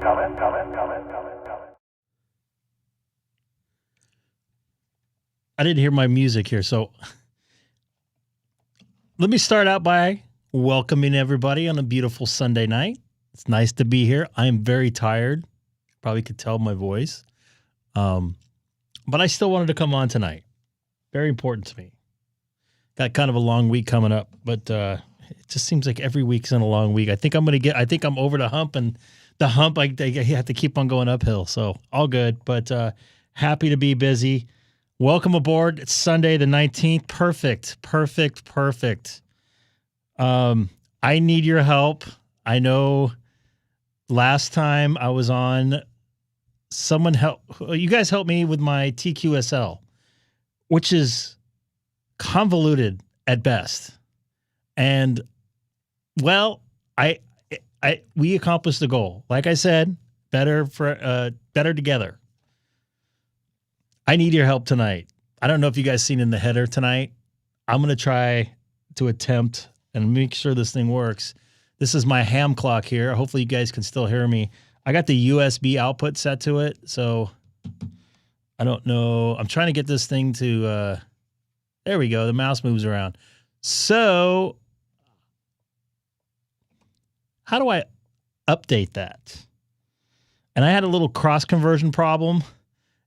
I didn't hear my music here, so let me start out by welcoming everybody on a beautiful Sunday night. It's nice to be here. I am very tired. Probably could tell my voice. But I still wanted to come on tonight. Very important to me. Got kind of a long week coming up, but it just seems like every week's in a long week. I think I'm over the hump, and the hump, I have to keep on going uphill. So all good, but happy to be busy. Welcome aboard. It's Sunday the 19th. Perfect. I need your help. I know last time I was on, you guys helped me with my TQSL, which is convoluted at best. And well, we accomplished the goal. Like I said, better together. I need your help tonight. I don't know if you guys seen in the header tonight. I'm going to try to attempt and make sure this thing works. This is my HamClock here. Hopefully you guys can still hear me. I got the USB output set to it, so I don't know. I'm trying to get this thing to, there we go. The mouse moves around. So how do I update that? And I had a little cross conversion problem,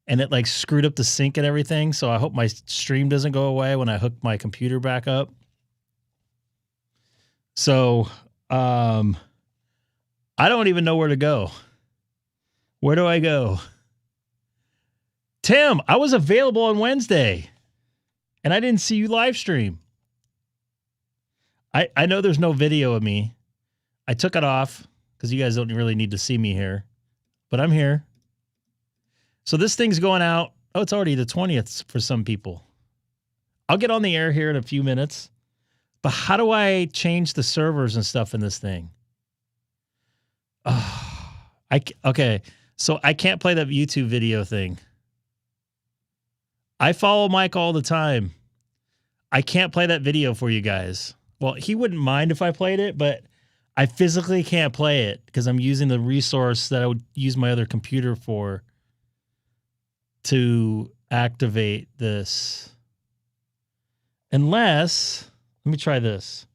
and it like screwed up the sync and everything. So I hope my stream doesn't go away when I hook my computer back up. So, I don't even know where to go. Where do I go? Tim, I was available on Wednesday, and I didn't see you live stream. I know there's no video of me. I took it off because you guys don't really need to see me here, but I'm here. So this thing's going out. Oh, it's already the 20th for some people. I'll get on the air here in a few minutes. But how do I change the servers and stuff in this thing? Okay, so I can't play that YouTube video thing. I follow Mike all the time. I can't play that video for you guys. Well, he wouldn't mind if I played it, but I physically can't play it because I'm using the resource that I would use my other computer for to activate this. Unless, let me try this.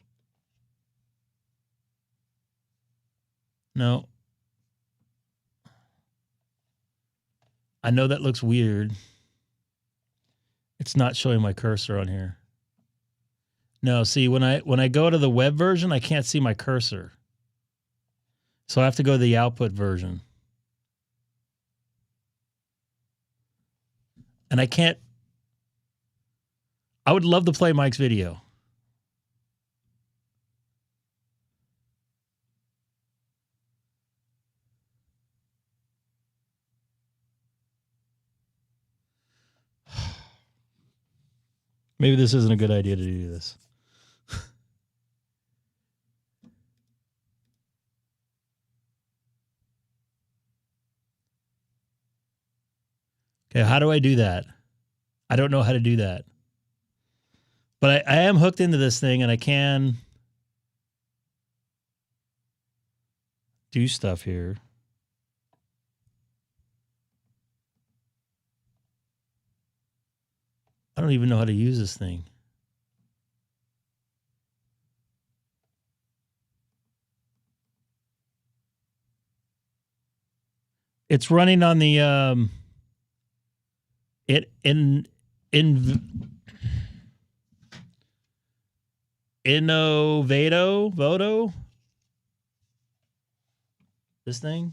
No. I know that looks weird. It's not showing my cursor on here. No, see, when I go to the web version, I can't see my cursor. So I have to go to the output version. And I can't. I would love to play Mike's video. Maybe this isn't a good idea to do this. Okay, how do I do that? I don't know how to do that. But I am hooked into this thing, and I can do stuff here. I don't even know how to use this thing. It's running on the Vodo. This thing.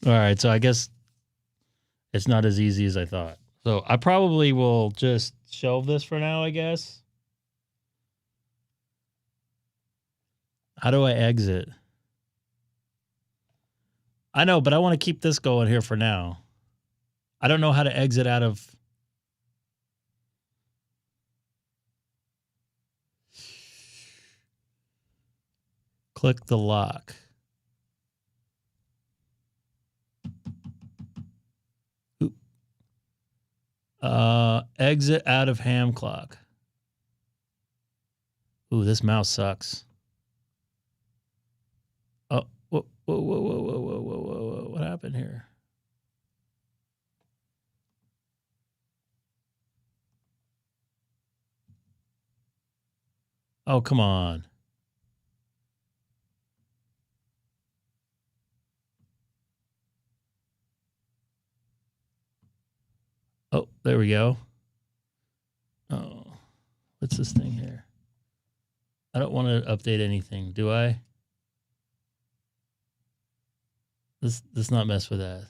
All right, so I guess it's not as easy as I thought. So I probably will just shelve this for now, I guess. How do I exit? I know, but I want to keep this going here for now. I don't know how to exit out of... Click the lock. Oop. Exit out of HamClock. Ooh, this mouse sucks. Oh, whoa, whoa, whoa, whoa, whoa, whoa, whoa, whoa. What happened here? Oh, come on. Oh, there we go. Oh, what's this thing here? I don't want to update anything, do I? Let's not mess with that.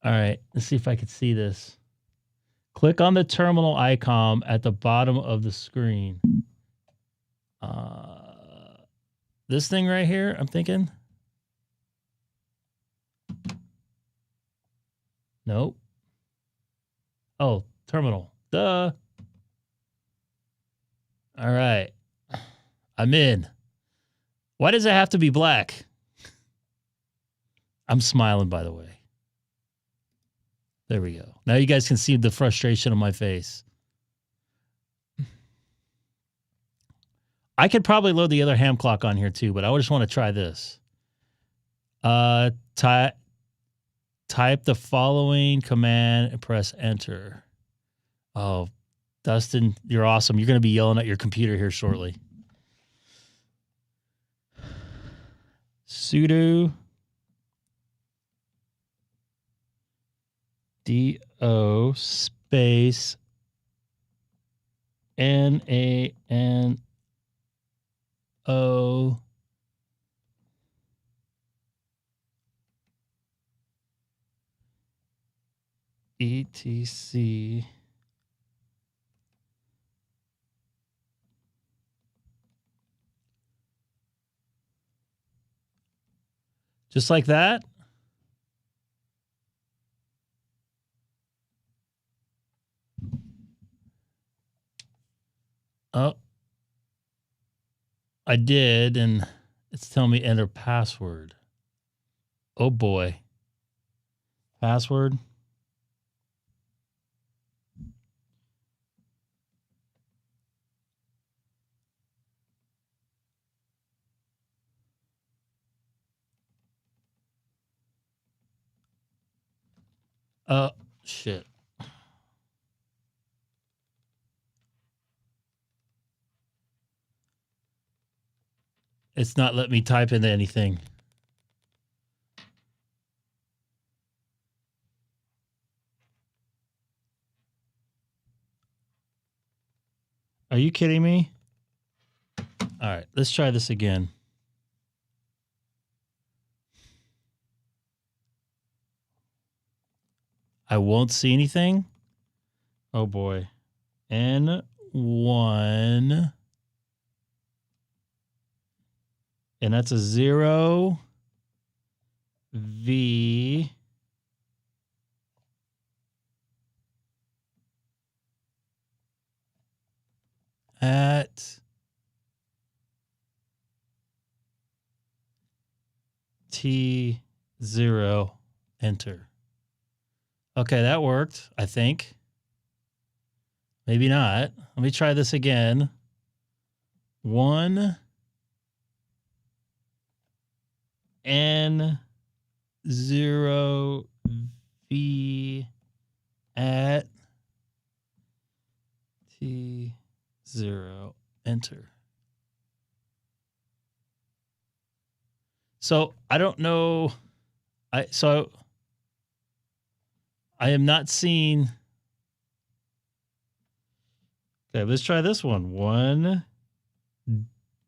All right, let's see if I can see this. Click on the terminal icon at the bottom of the screen. This thing right here, I'm thinking. Nope. Oh, terminal. Duh. All right. I'm in. Why does it have to be black? I'm smiling, by the way. There we go. Now you guys can see the frustration on my face. I could probably load the other HamClock on here too, but I just want to try this. Type the following command and press enter. Oh, Dustin, you're awesome. You're going to be yelling at your computer here shortly. Sudo do space nano etc. Just like that. Oh, I did, and it's telling me enter password. Oh boy. Password. Oh, shit. It's not letting me type into anything. Are you kidding me? All right, let's try this again. I won't see anything. Oh boy. N1. And that's a 0 V at T0 enter. Okay, that worked, I think. Maybe not. Let me try this again. 1 N 0 V at T0 enter. So I don't know. I am not seeing. Okay, let's try this one. 1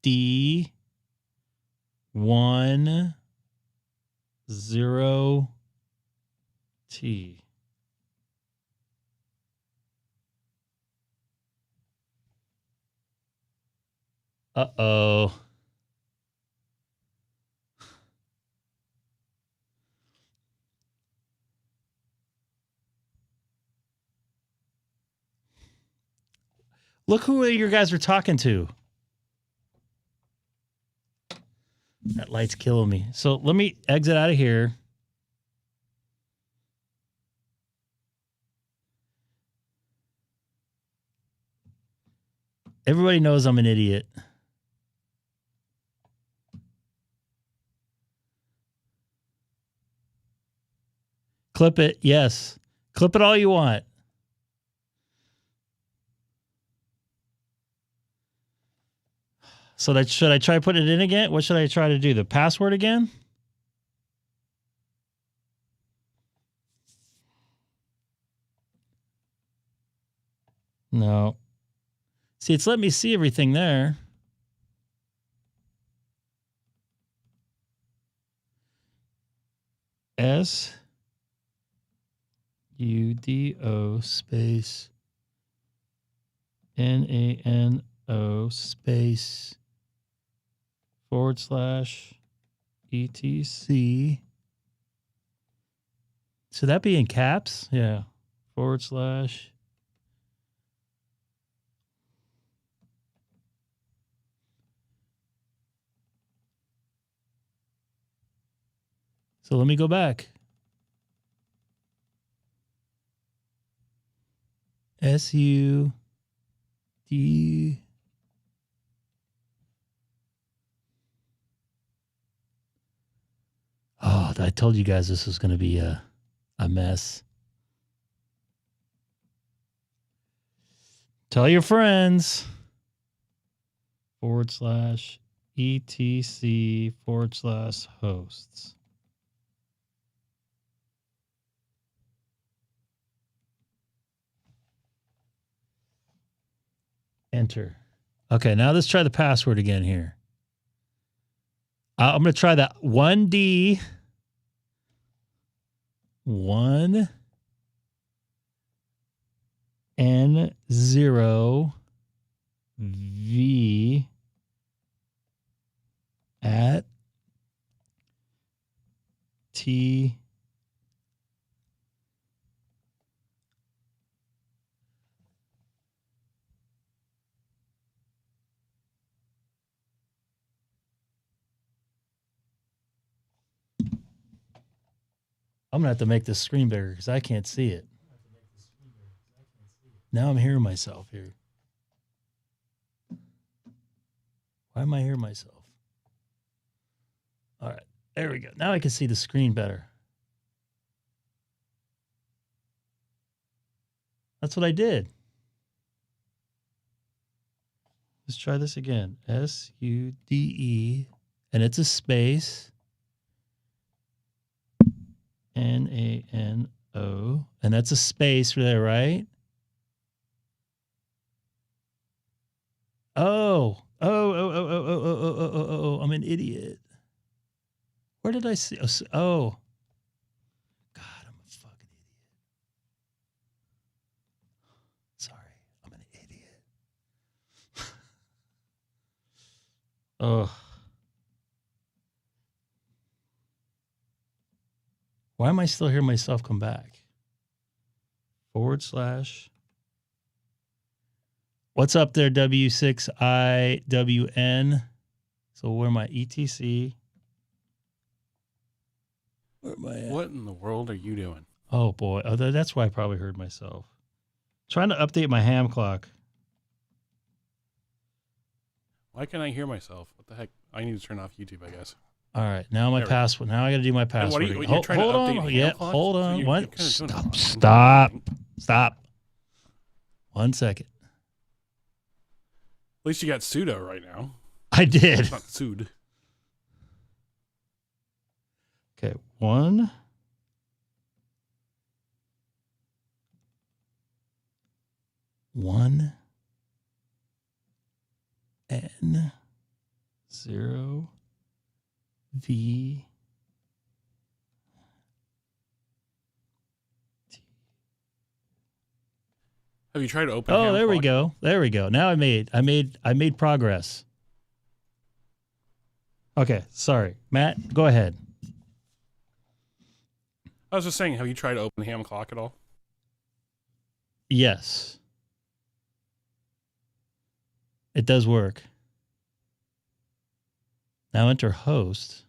D 1 0 T. Uh-oh. Look who you guys are talking to. That light's killing me. So let me exit out of here. Everybody knows I'm an idiot. Clip it. Yes. Clip it all you want. So should I try putting it in again? What should I try to do? The password again? No. See, it's letting me see everything there. SUDO space NANO space / ETC. Should that be in caps? Yeah. / So let me go back. SUD. Oh, I told you guys this was going to be a mess. Tell your friends. / ETC / hosts. Enter. Okay, now let's try the password again here. I'm going to try that 1D 1 N0 V at T I'm going to have to make this screen bigger because I can't see it. Now I'm hearing myself here. Why am I hearing myself? All right. There we go. Now I can see the screen better. That's what I did. Let's try this again. SUDE, and it's a space. NANO, and that's a space there, right? Oh, I'm an idiot. Where did I see? Oh, God, I'm a fucking idiot. Sorry, I'm an idiot. Oh. Why am I still hearing myself come back? / What's up there, W6IWN? So where am I? ETC. Where am I at? What in the world are you doing? Oh, boy. Oh, that's why I probably heard myself. Trying to update my HamClock. Why can't I hear myself? What the heck? I need to turn off YouTube, I guess. All right, now my password. Now I got to do my password. Hold on. Yeah, hold on. So What? Stop. 1 second. At least you got sudo right now. I did. It's not sud. Okay, 1 N0 V T. Have you tried to open? Oh, there we go. There we go. Now I made progress. Okay, sorry, Matt. Go ahead. I was just saying, have you tried to open HamClock at all? Yes, it does work. Now enter host.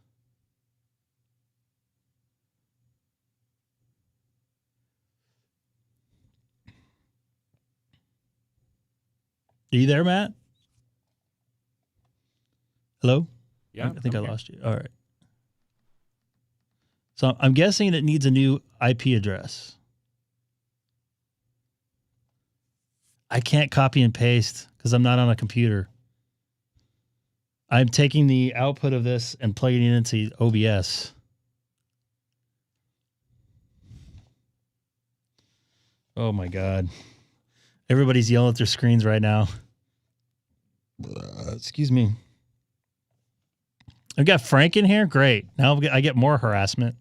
Are you there, Matt? Hello? Yeah, I think I I'm here. lost you. All right. So I'm guessing it needs a new IP address. I can't copy and paste because I'm not on a computer. I'm taking the output of this and plugging it into OBS. Oh my God. Everybody's yelling at their screens right now. Excuse me. I've got Frank in here. Great. Now I get more harassment.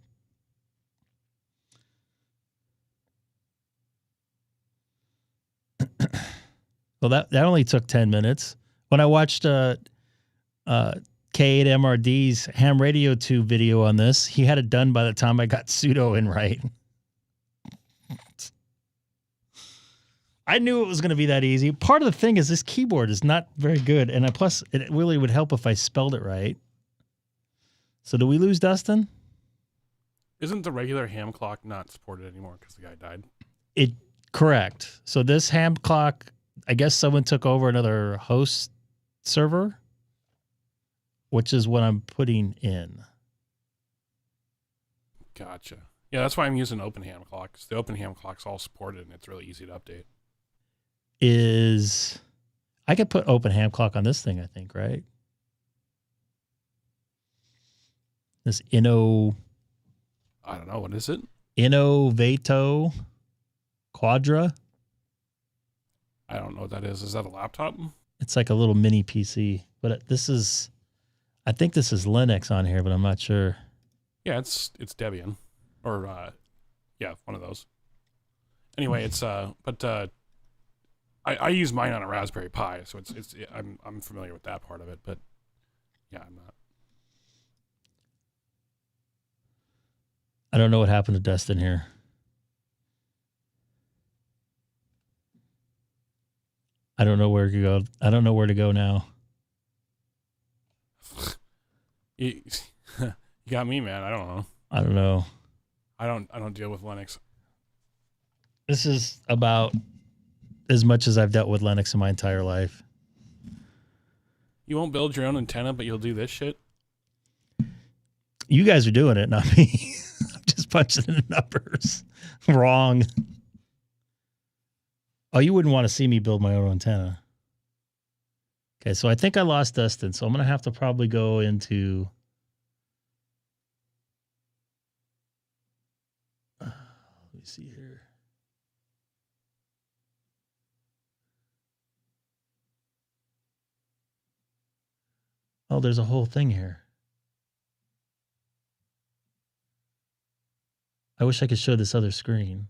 Well, that only took 10 minutes. When I watched K8MRD's Ham Radio 2 video on this, he had it done by the time I got sudo in right. I knew it was going to be that easy. Part of the thing is this keyboard is not very good, and plus it really would help if I spelled it right. So do we lose Dustin? Isn't the regular HamClock not supported anymore because the guy died? Correct. So this HamClock, I guess someone took over another host server, which is what I'm putting in. Gotcha. Yeah, that's why I'm using Open HamClock, because the Open HamClock's all supported and it's really easy to update. I could put Open HamClock on this thing, I think, right? This I don't know. What is it? Innovato Quadra. I don't know what that is. Is that a laptop? It's like a little mini PC, but I think this is Linux on here, but I'm not sure. Yeah, it's Debian, or yeah, one of those. Anyway, I use mine on a Raspberry Pi, so I'm familiar with that part of it, but yeah, I'm not. I don't know what happened to Dustin here. I don't know where to go. I don't know where to go now. You got me, man. I don't know. I don't know. I don't deal with Linux. This is about as much as I've dealt with Linux in my entire life. You won't build your own antenna, but you'll do this shit? You guys are doing it, not me. I'm just punching in the numbers. Wrong. Oh, you wouldn't want to see me build my own antenna. Okay, so I think I lost Dustin, so I'm going to have to probably go into... let me see here. Oh, there's a whole thing here. I wish I could show this other screen.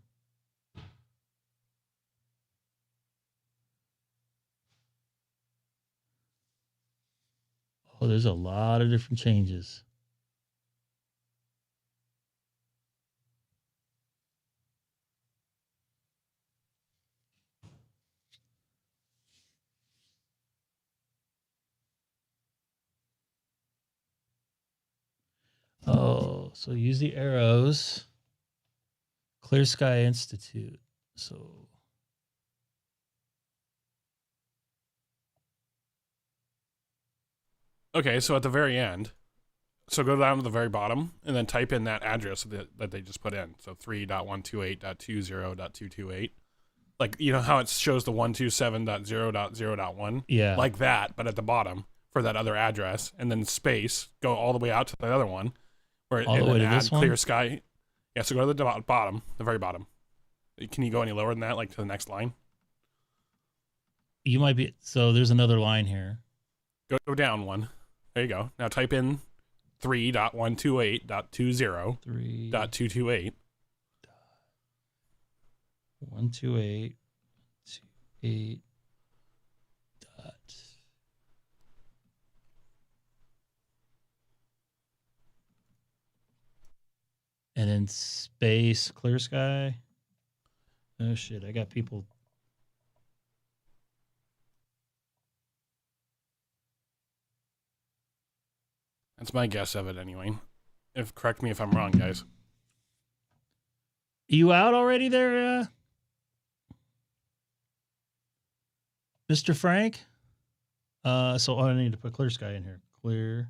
Oh, there's a lot of different changes. Oh, so use the arrows. Clear Sky Institute. So okay, so at the very end, so go down to the very bottom and then type in that address that they just put in. So 3.128.20.228. Like, you know how it shows the 127.0.0.1? yeah. Like that, but at the bottom for that other address, and then space, go all the way out to the other one. Where All the way to this one? Clear Sky. Yeah, so go to the bottom, the very bottom. Can you go any lower than that, like to the next line? You might be. So there's another line here. Go down one. There you go. Now type in 3.128.20.228. 128.28. And then space, Clear Sky. Oh shit, I got people. That's my guess of it anyway. Correct me if I'm wrong, guys. You out already there, Mr. Frank? So I need to put Clear Sky in here. clear.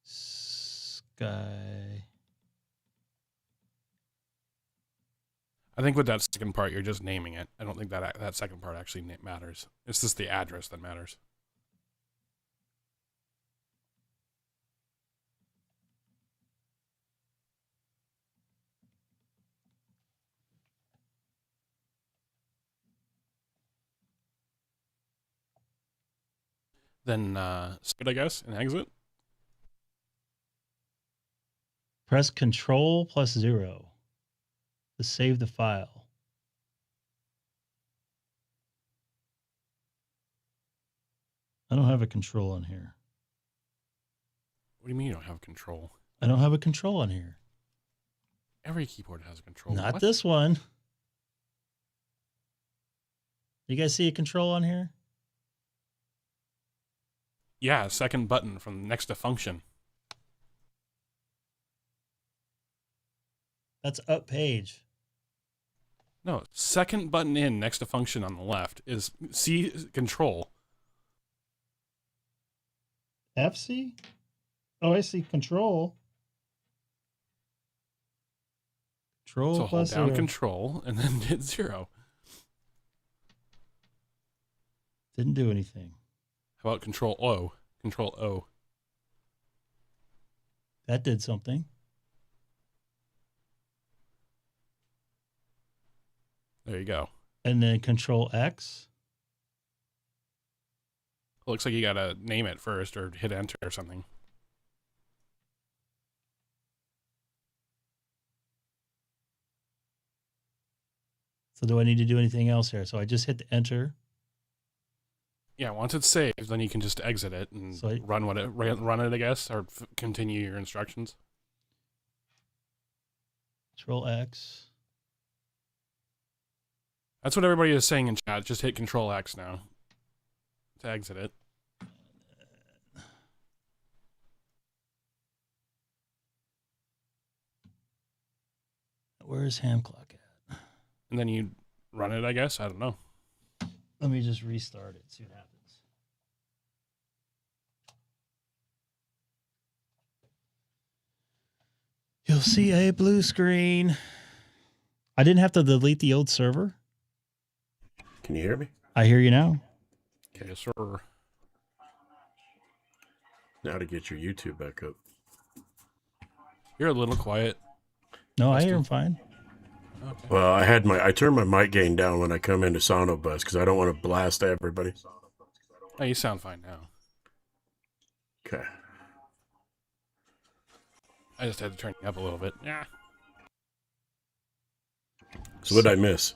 Sky. I think with that second part, you're just naming it. I don't think that second part actually matters. It's just the address that matters. Then skip, I guess, and exit. Press Control plus 0 to save the file. I don't have a control on here. What do you mean you don't have control? I don't have a control on here. Every keyboard has a control. Not What? this one. You guys see a control on here? Yeah, second button from next to function. That's up page. No, second button in next to function on the left is C control. FC? Oh, I see control. Control So hold plus down 0. control and then hit 0. Didn't do anything. How about control O? Control O. That did something. There you go. And then control X. Looks like you gotta name it first or hit enter or something. So do I need to do anything else here? So I just hit the enter. Yeah, once it's saved, then you can just exit it and So run it, I guess, or continue your instructions. Control X. That's what everybody is saying in chat. Just hit Control X now to exit it. Where's HamClock at? And then you run it, I guess. I don't know. Let me just restart it, see what happens. You'll see a blue screen. I didn't have to delete the old server. Can you hear me? I hear you now. Okay, sir. Now to get your YouTube back up. You're a little quiet. No, I hear him fine. Okay. Well, I turned my mic gain down when I come into Sonobus because I don't want to blast everybody. Oh, you sound fine now. Okay. I just had to turn you up a little bit. Yeah. So what did I miss?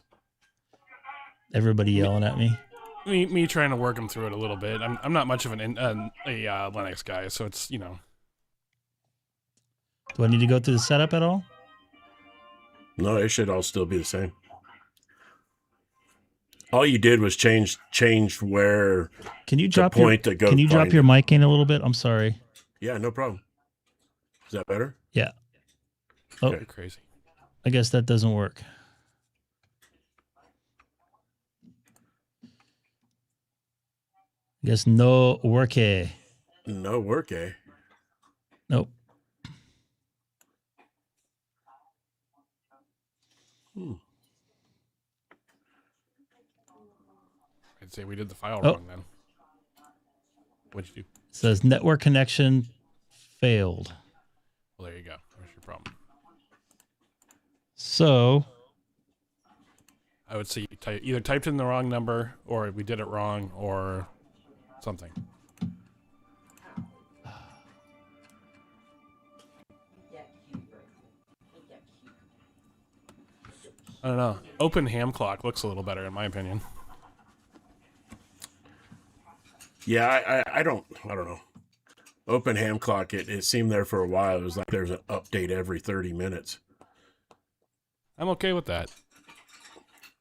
Everybody yelling at me. Me trying to work them through it a little bit. I'm not much of a Linux guy, so it's, you know. Do I need to go through the setup at all? No, it should all still be the same. All you did was change where Can you the drop point to go. Can you drop find your it. mic in a little bit? I'm sorry. Yeah, no problem. Is that better? Yeah. Oh, You're crazy. I guess that doesn't work. I guess no work. No work, eh? Nope. I'd say we did the file Oh. wrong then. What'd you do? It says network connection failed. Well, there you go. There's your problem. So I would say you either typed in the wrong number, or we did it wrong, or something. I don't know. Open HamClock looks a little better, in my opinion. Yeah, I don't know. Open HamClock, it seemed there for a while. It was like there's an update every 30 minutes. I'm okay with that.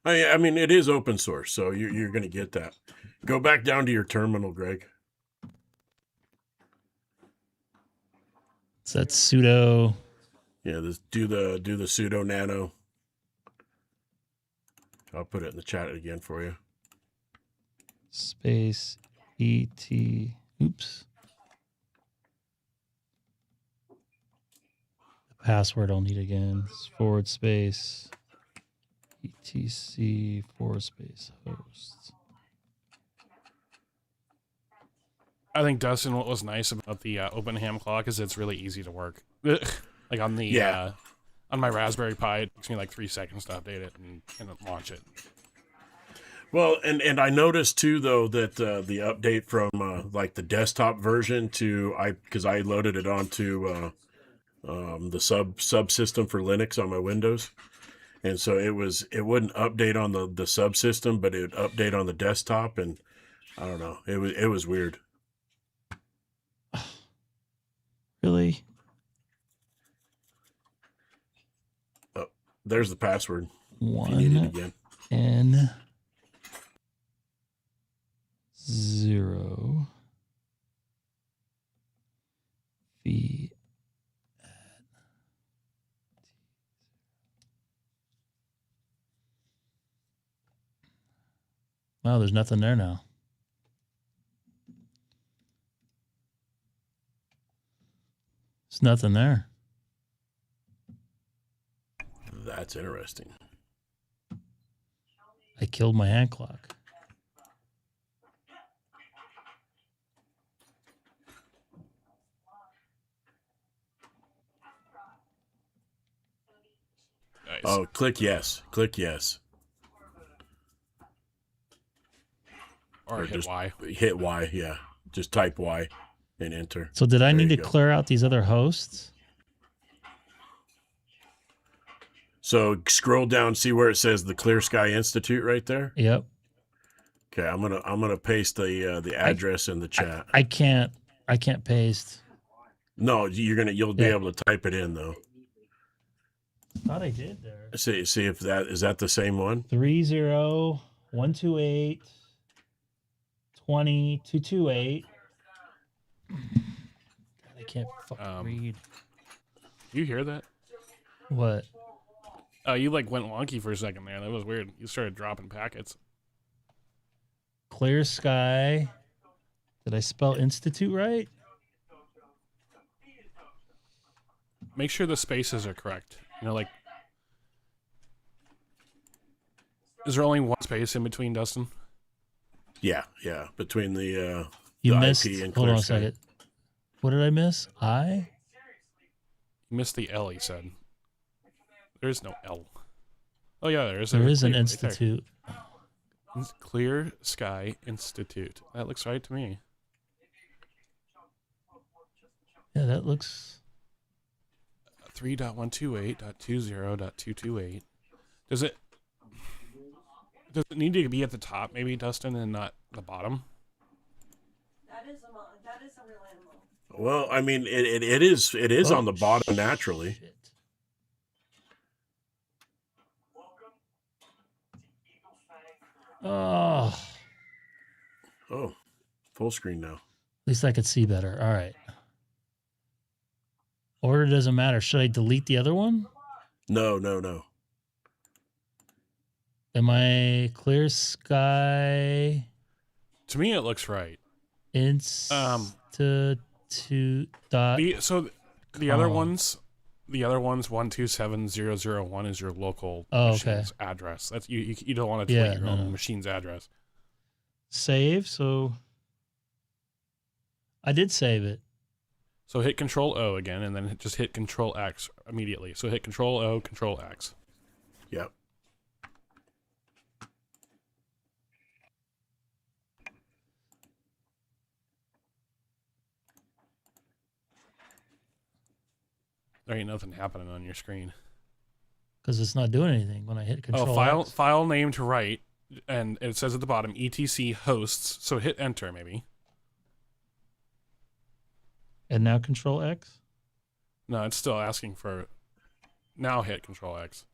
I mean, it is open source, so you're going to get that. Go back down to your terminal, Greg. so that's sudo. Yeah, do the sudo nano. I'll put it in the chat again for you. space ET. Oops. The password I'll need again is // etc /host. I think, Dustin, what was nice about the Open HamClock is it's really easy to work. Like on the on my Raspberry Pi, it takes me like 3 seconds to update it and launch it. Well, and I noticed too though that the update from like the desktop version to because I loaded it onto the subsystem for Linux on my Windows, and so it wouldn't update on the subsystem, but it would update on the desktop, and I don't know, it was weird. Really? Oh, there's the password. If you need it again. 1N0 V. Wow, there's nothing there now. There's nothing there. That's interesting. I killed my HamClock. Nice. Oh, click yes. Click yes. Or hit just Y. Hit Y, yeah. Just type Y and enter. So did I There need you to go. clear out these other hosts? So scroll down, see where it says the Clear Sky Institute right there. Yep. Okay, I'm gonna paste the address in the chat. I can't paste. No, you'll be able to type it in though. Thought I did there. See if is that the same one. 30128 20228. God, I can't fucking read. You hear that? What? Oh, you like went wonky for a second there. That was weird. You started dropping packets. Clear Sky. Did I spell institute right? Make sure the spaces are correct. You know, like, is there only one space in between, Dustin? Yeah. Between the You the missed. IP and Hold Clear on a Sky. second. What did I miss? You missed the L, he said. There is no L. Oh, yeah, there is. There is an Right there. institute. Clear Sky Institute. That looks right to me. Yeah, that looks. 3.128.20.228. Does it need to be at the top, maybe, Dustin, and not the bottom? That is a real animal. Well, I mean, it is on the bottom naturally. Shit. Oh, Oh, full screen now. at least I could see better. All right. Order doesn't matter. Should I delete the other one? No. Am I Clear Sky To me, it looks right. Institute dot? The other ones, 127001 is your local machine's address. That's you don't want to delete your own machine's address. Save. So I did save it. So hit Control O again, and then just hit Control X immediately. So hit Control O, Control X. Yep. There ain't nothing happening on your screen. Because it's not doing anything when I hit Control. File name to write, and it says at the bottom etc hosts. So hit Enter maybe. And now Control X. No, it's still asking for. Now hit Control X.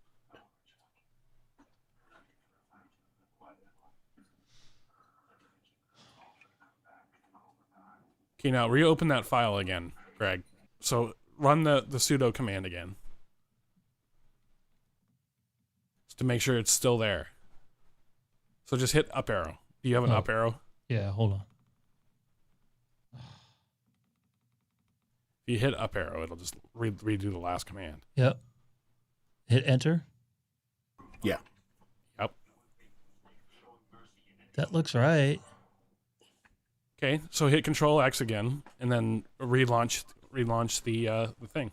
Okay, now reopen that file again, Greg. So run the sudo command again. Just to make sure it's still there. So just hit up arrow. Do you have an up arrow? Yeah, hold on. If you hit up arrow, it'll just redo the last command. Yep. Hit enter. Yeah. Yep. That looks right. Okay, so hit Control X again, and then relaunch the thing.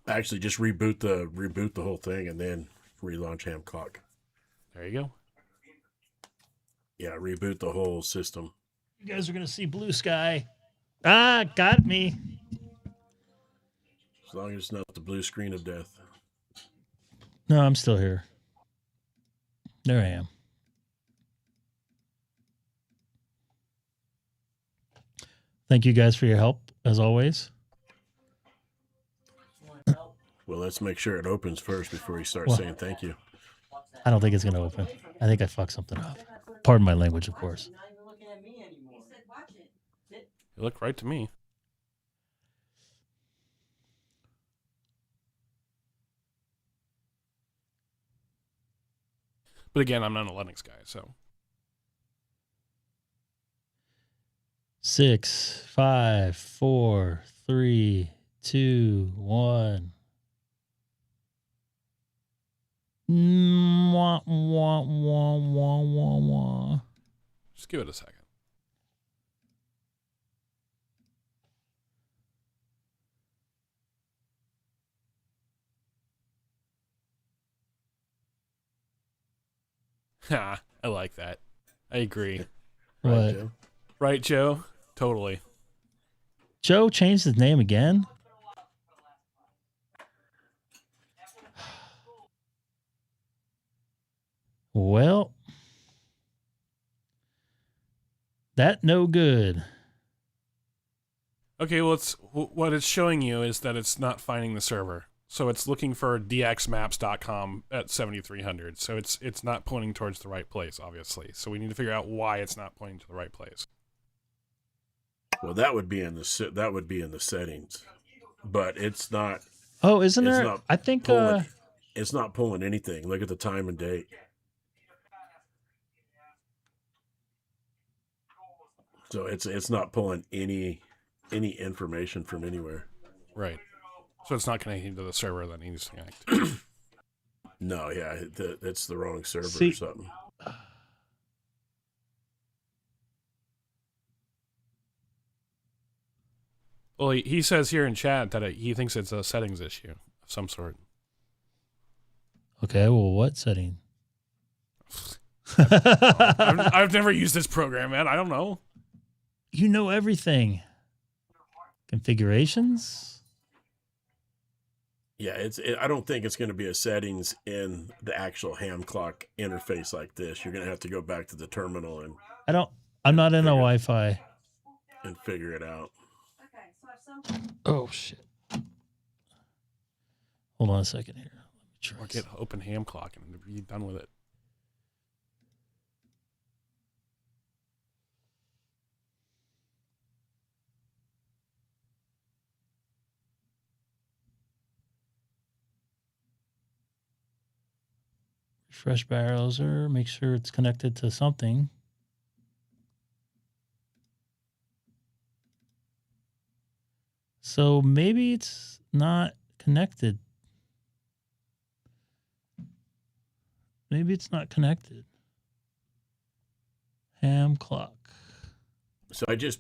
Actually, just reboot the whole thing and then relaunch HamClock. There you go. Yeah, reboot the whole system. You guys are gonna see blue sky. Ah, got me. As long as it's not the blue screen of death. No, I'm still here. There I am. Thank you guys for your help, as always. Well, let's make sure it opens first before you start Well, saying thank you. I don't think it's gonna open. I think I fucked something up. Pardon my language, of course. You look right to me. But again, I'm not a Linux guy, so. 6, 5, 4, 3, 2, 1. Wah, wah, wah, wah, wah, wah. Just give it a second. Ha, I like that. I agree. What? Right, Joe? Right, Joe? Totally. Joe changed his name again? Well, that no good. Okay, well, what it's showing you is that it's not finding the server. So it's looking for dxmaps.com at 7300. So it's not pointing towards the right place, obviously. So we need to figure out why it's not pointing to the right place. Well, that would be in the settings, but it's not. Oh, isn't It's there? not I think It's not pulling anything. Look at the time and date. So it's not pulling any information from anywhere. Right. So it's not connecting to the server that needs to connect. No, yeah, it's the wrong server See- or something. Well, he says here in chat that he thinks it's a settings issue of some sort. okay, well, what setting? I've never used this program, man. I don't know. You know everything. Configurations? Yeah, I don't think it's going to be a settings in the actual HamClock interface like this. You're going to have to go back to the terminal I'm not in a Wi-Fi. and figure it out. Oh, shit. Hold on a second here. Let me try Or get open HamClock and be done with it. refresh browser, make sure it's connected to something. So maybe it's not connected. Maybe it's not connected. HamClock. So I just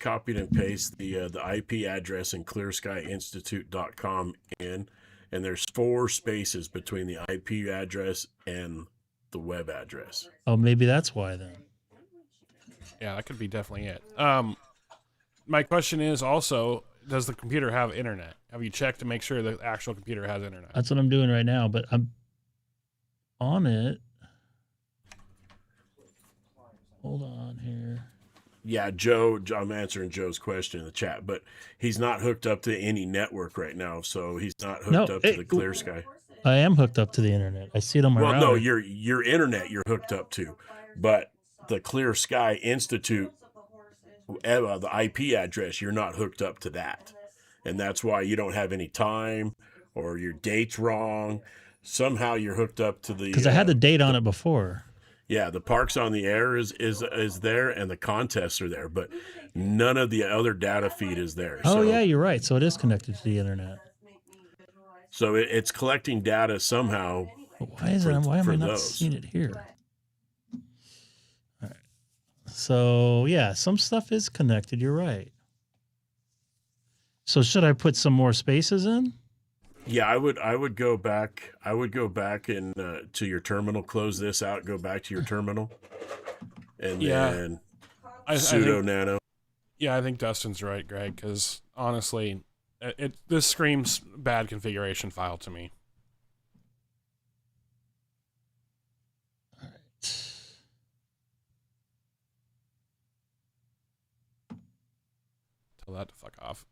copied and pasted the IP address in clearskyinstitute.com in, and there's 4 spaces between the IP address and the web address. Oh, maybe that's why then. Yeah, that could be definitely it. My question is also, does the computer have internet? Have you checked to make sure the actual computer has internet? That's what I'm doing right now, but I'm on it. Hold on here. Yeah, Joe, I'm answering Joe's question in the chat, but he's not hooked up to any network right now, so he's not hooked up to the Clear Sky. I am hooked up to the internet. I see it on my router. No, your internet you're hooked up to, but the Clear Sky Institute, the IP address, you're not hooked up to that, and that's why you don't have any time or your date's wrong. Somehow you're hooked up to the because I had the date on it before. Yeah, the Parks on the Air is there, and the contests are there, but none of the other data feed is there. Oh so, yeah, you're right. So it is connected to the internet. So it's collecting data somehow. But why am I not seeing it here? All right. So yeah, some stuff is connected. You're right. So should I put some more spaces in? Yeah, I would go back. I would go back and to your terminal. Close this out. Go back to your terminal, and then sudo think, nano. Yeah, I think Dustin's right, Greg. Because honestly, this screams bad configuration file to me. All right. Tell that to fuck off.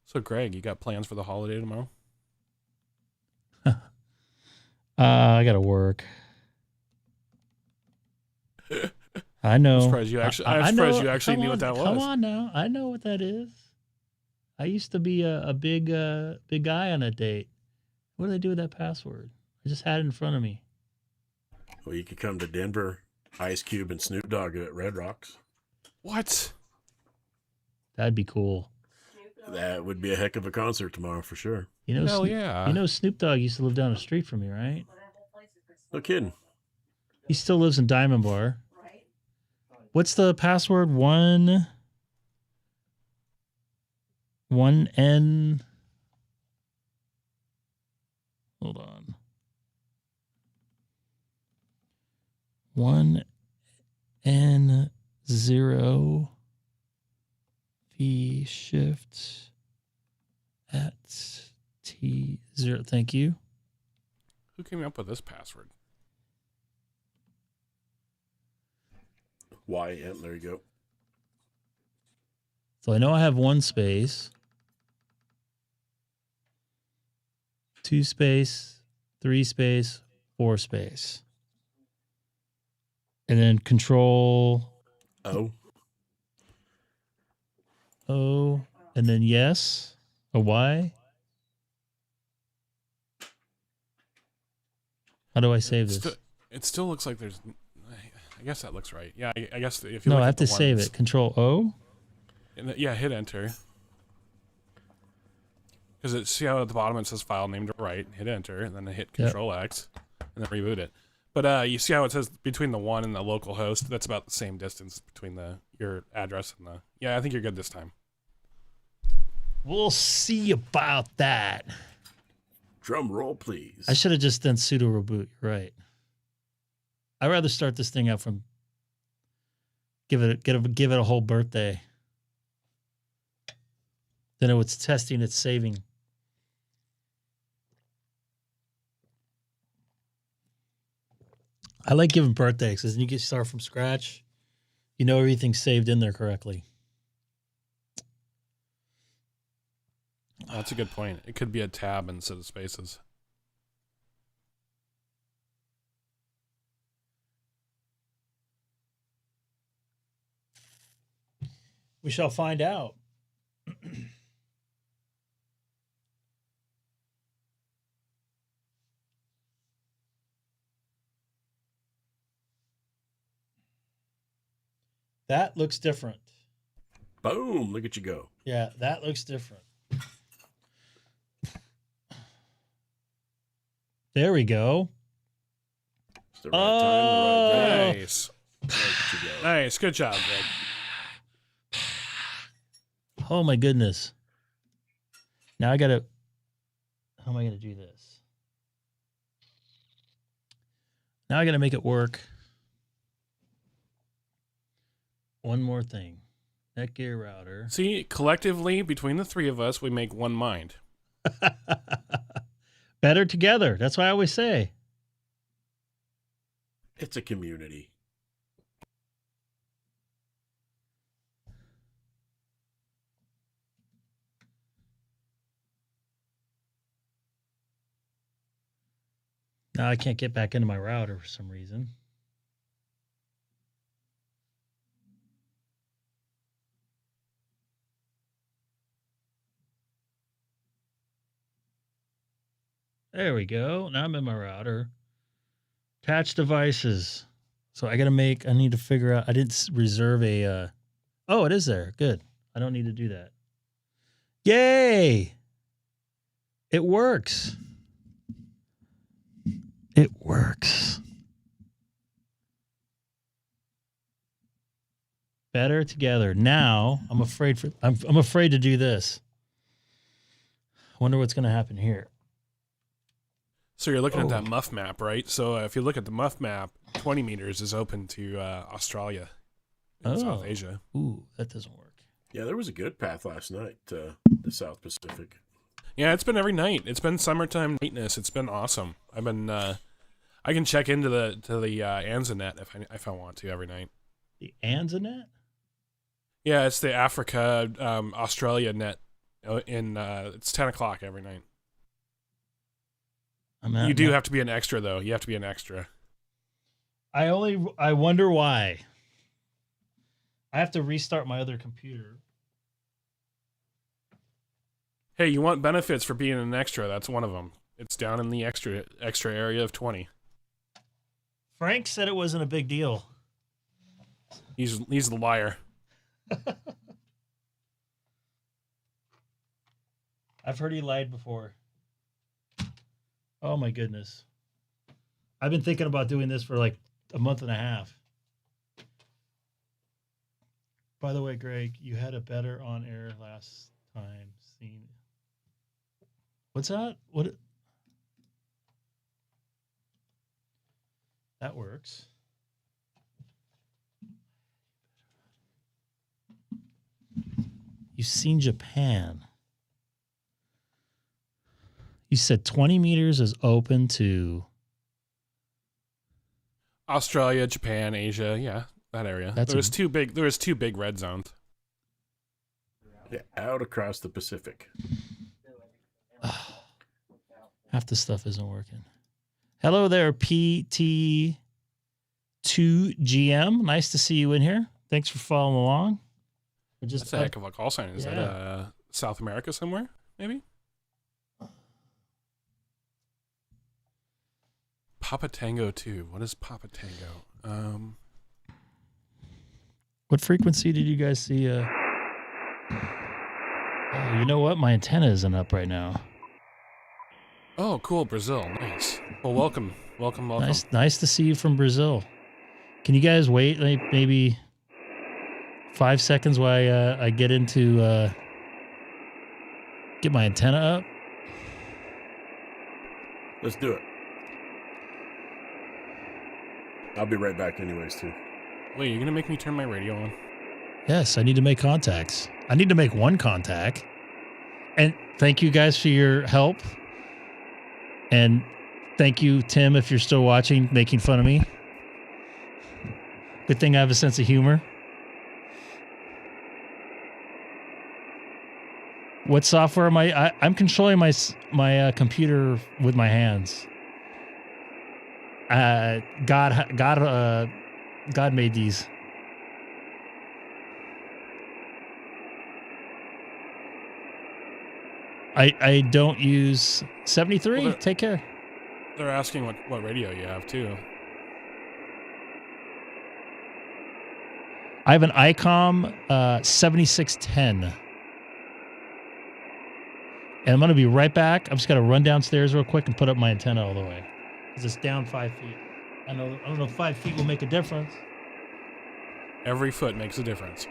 So, Greg, you got plans for the holiday tomorrow? I gotta work. I know. I'm surprised you actually knew what that was. Come on now, I know what that is. I used to be a big guy on a date. What do they do with that password? I just had it in front of me. Well, you could come to Denver, Ice Cube and Snoop Dogg at Red Rocks. What? That'd be cool. That would be a heck of a concert tomorrow for sure. You know, Hell yeah. You know, Snoop Dogg used to live down the street from me, right? No kidding. He still lives in Diamond Bar. What's the password? One N. Hold on. 1N0 V shift at T0. Thank you. Who came up with this password? YN, there you go. So I know I have 1 space, 2 space, 3 space, 4 space. And then control O, and then yes, a Y. How do I save this? It still looks like there's... I guess that looks right. Yeah, I guess if you No, look I have at the to save ones- it. Control O. Yeah, hit enter. Because see how at the bottom it says file name to right, hit enter, and then hit Control X, and then reboot it. But you see how it says between the 1 and the local host? That's about the same distance between your address and the... Yeah, I think you're good this time. We'll see about that. drum roll, please. I should have just done sudo reboot. You're right. I'd rather start this thing out from give it a whole birthday than it's testing, it's saving. I like giving birthdays because then you get to start from scratch. You know everything's saved in there correctly. That's a good point. It could be a tab instead of spaces. We shall find out. That looks different. Boom, look at you go. Yeah, that looks different. There we go. It's the right time, the right day. Nice. Look at you go. Nice. Good job, Greg. Oh my goodness. Now I gotta, how am I gonna do this? Now I gotta make it work. One more thing. Netgear router. See, collectively, between the three of us, we make one mind. Better together. That's what I always say. It's a community. Now I can't get back into my router for some reason. There we go. Now I'm in my router. Attach devices. So I need to figure out, I didn't reserve a, oh, it is there. Good. I don't need to do that. Yay. It works. It works. Better together. Now I'm afraid to do this. I wonder what's going to happen here. So you're looking at that muff map, right? So if you look at the muff map, 20 meters is open to Australia and South Asia. Ooh, that doesn't work. Yeah, there was a good path last night to the South Pacific. Yeah, it's been every night. It's been summertime nightness. It's been awesome. I've been I can check into the ANZANet if I want to every night. The ANZANet? Yeah, it's the Africa Australia net. It's 10 o'clock every night. You do have to be an extra, though. You have to be an extra. I wonder why. I have to restart my other computer. Hey, you want benefits for being an extra? That's one of them. It's down in the extra area of 20. Frank said it wasn't a big deal. He's the liar. I've heard he lied before. Oh my goodness. I've been thinking about doing this for like a month and a half. By the way, Greg, you had a better on air last time. What's that? What? That works. You've seen Japan. You said 20 meters is open to Australia, Japan, Asia, yeah, that area. There was two big red zones. Yeah, out across the Pacific. Half the stuff isn't working. Hello there, PT2GM. Nice to see you in here. Thanks for following along. That's a heck of a call sign. Is that South America somewhere, maybe? Papa Tango 2. What is Papa Tango? What frequency did you guys see? Oh, you know what? My antenna isn't up right now. Oh, cool. Brazil. Nice. Well, welcome. Nice to see you from Brazil. Can you guys wait maybe 5 seconds while I get into get my antenna up? Let's do it. I'll be right back anyways, too. Wait, you're going to make me turn my radio on? Yes, I need to make contacts. I need to make one contact. And thank you guys for your help. And thank you, Tim, if you're still watching, making fun of me. Good thing I have a sense of humor. What software am I'm controlling my computer with my hands. God made these. I don't use 73. Well, take care. They're asking what radio you have too. I have an Icom 7610. And I'm going to be right back. I'm just going to run downstairs real quick and put up my antenna all the way. Because it's down 5 feet. I don't know if 5 feet will make a difference. Every foot makes a difference.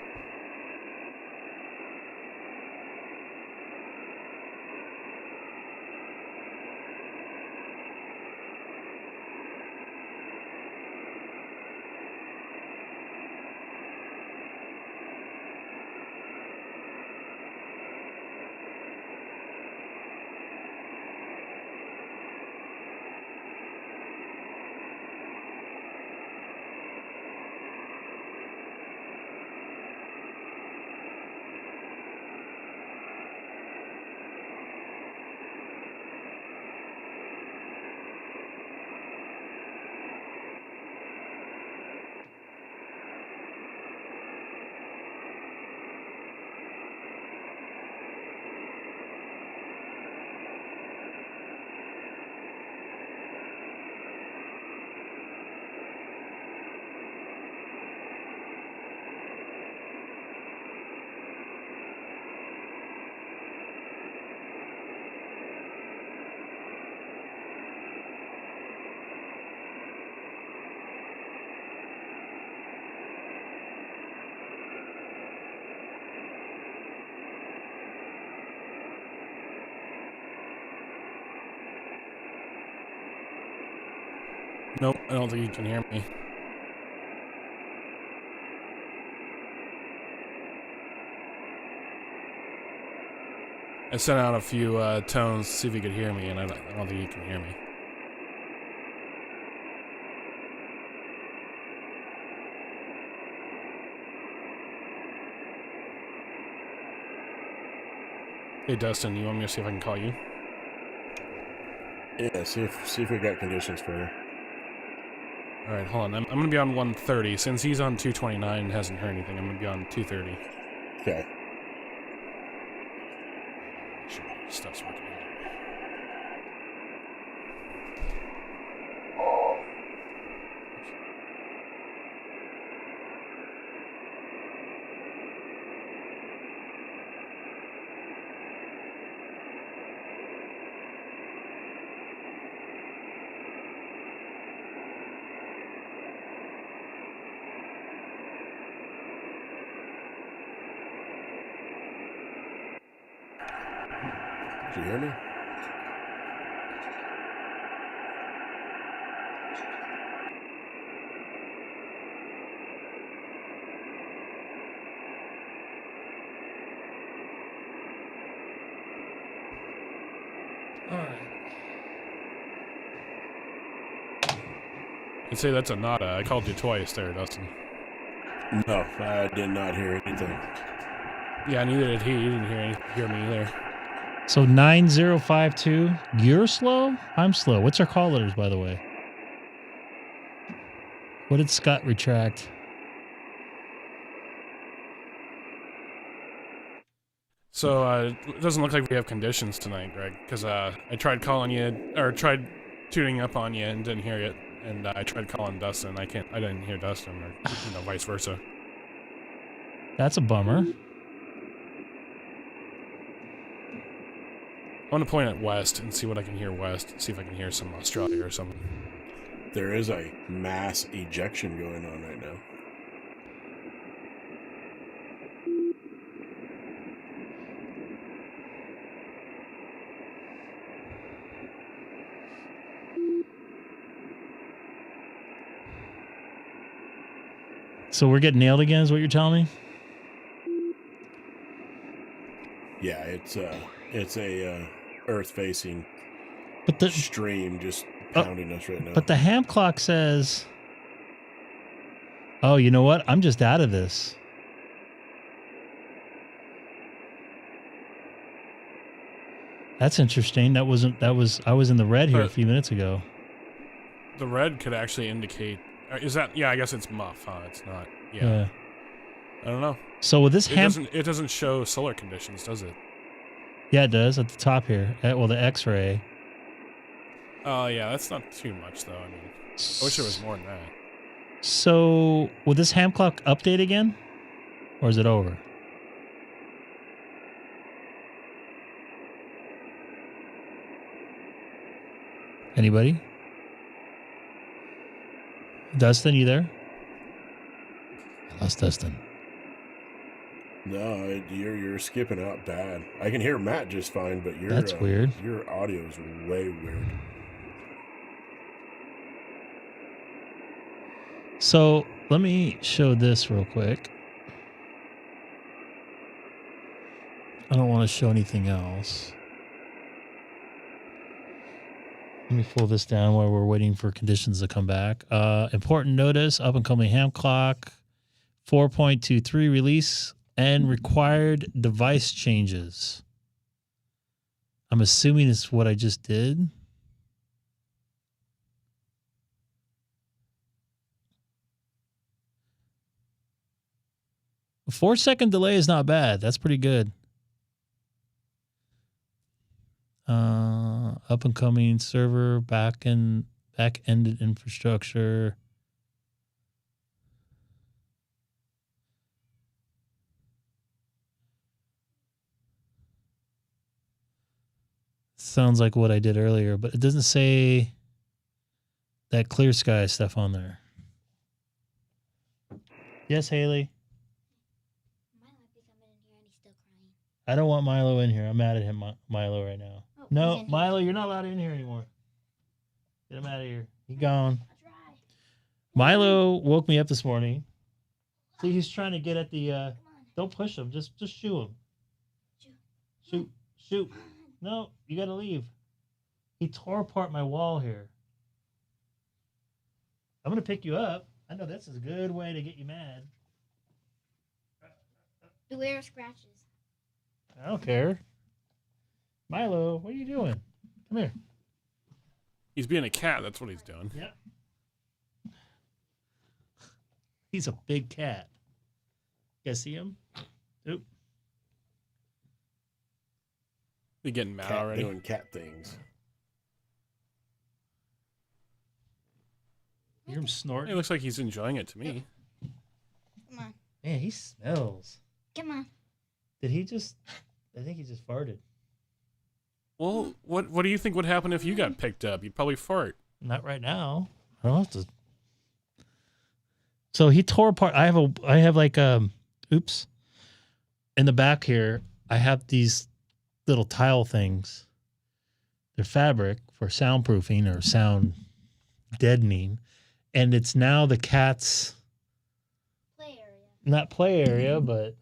Nope, I don't think you can hear me. I sent out a few tones to see if you could hear me, and I don't think you can hear me. Hey Dustin, you want me to see if I can call you? Yeah, see if we got conditions for her. All right, hold on. I'm gonna be on 130 since he's on 229 and hasn't heard anything. I'm gonna be on 230. Okay. Sure, stuff's working. Did you hear me? All right. I'd say that's a nada. I called you twice there, Dustin. No, I did not hear anything. Yeah, neither did he. He didn't hear me either. So 9052, you're slow? I'm slow. What's our call letters, by the way? What did Scott retract? So it doesn't look like we have conditions tonight, Greg, because I tried calling you, or tried tuning up on you and didn't hear it, and I tried calling Dustin. I didn't hear Dustin, or vice versa. That's a bummer. I want to point at west and see what I can hear west. See if I can hear some Australia or something. There is a mass ejection going on right now. So we're getting nailed again, is what you're telling me? Yeah, it's a Earth-facing But the stream just pounding us right now. But the HamClock says, "Oh, you know what? I'm just out of this." That's interesting. I was in the red here a few minutes ago. The red could actually indicate. Is that? Yeah, I guess it's muff, huh? It's not. Yeah. Yeah. I don't know. So with this It doesn't show solar conditions, does it? Yeah, it does at the top here. Well, the X-ray. Oh, yeah, that's not too much, though. I mean, I wish there was more than that. So will this HamClock update again? Or is it over? Anybody? Dustin, you there? I lost Dustin. No, you're skipping out bad. I can hear Matt just fine, but That's weird. Your audio is way weird. So let me show this real quick. I don't want to show anything else. Let me pull this down while we're waiting for conditions to come back. Important notice, up and coming HamClock 4.23 release and required device changes. I'm assuming it's what I just did. A 4-second delay is not bad. That's pretty good. Up and coming server, back-ended infrastructure. Sounds like what I did earlier, but it doesn't say that clear sky stuff on there. Yes, Haley. I don't want Milo in here. I'm mad at him, Milo, right now. No, Milo, you're not allowed in here anymore. Get him out of here. He gone. I'll try. Milo woke me up this morning. See, he's trying to get at the. Don't push him. Just shoo him. Shoot. No, you got to leave. He tore apart my wall here. I'm going to pick you up. I know this is a good way to get you mad. Beware of scratches. I don't care. Milo, what are you doing? Come here. He's being a cat. That's what he's doing. Yep. He's a big cat. You guys see him? Oop. You getting mad Cat already? doing cat things. You hear him It snorting? looks like he's enjoying it to me. Come on. Man, he smells. Come on. Did he just... I think he just farted. Well, what do you think would happen if you got picked up? You'd probably fart. Not right now. I don't have to... So he tore apart... I have like... Oops. In the back here, I have these little tile things. They're fabric for soundproofing or sound deadening. And it's now the cat's... Play area. Not play area, but... Scratch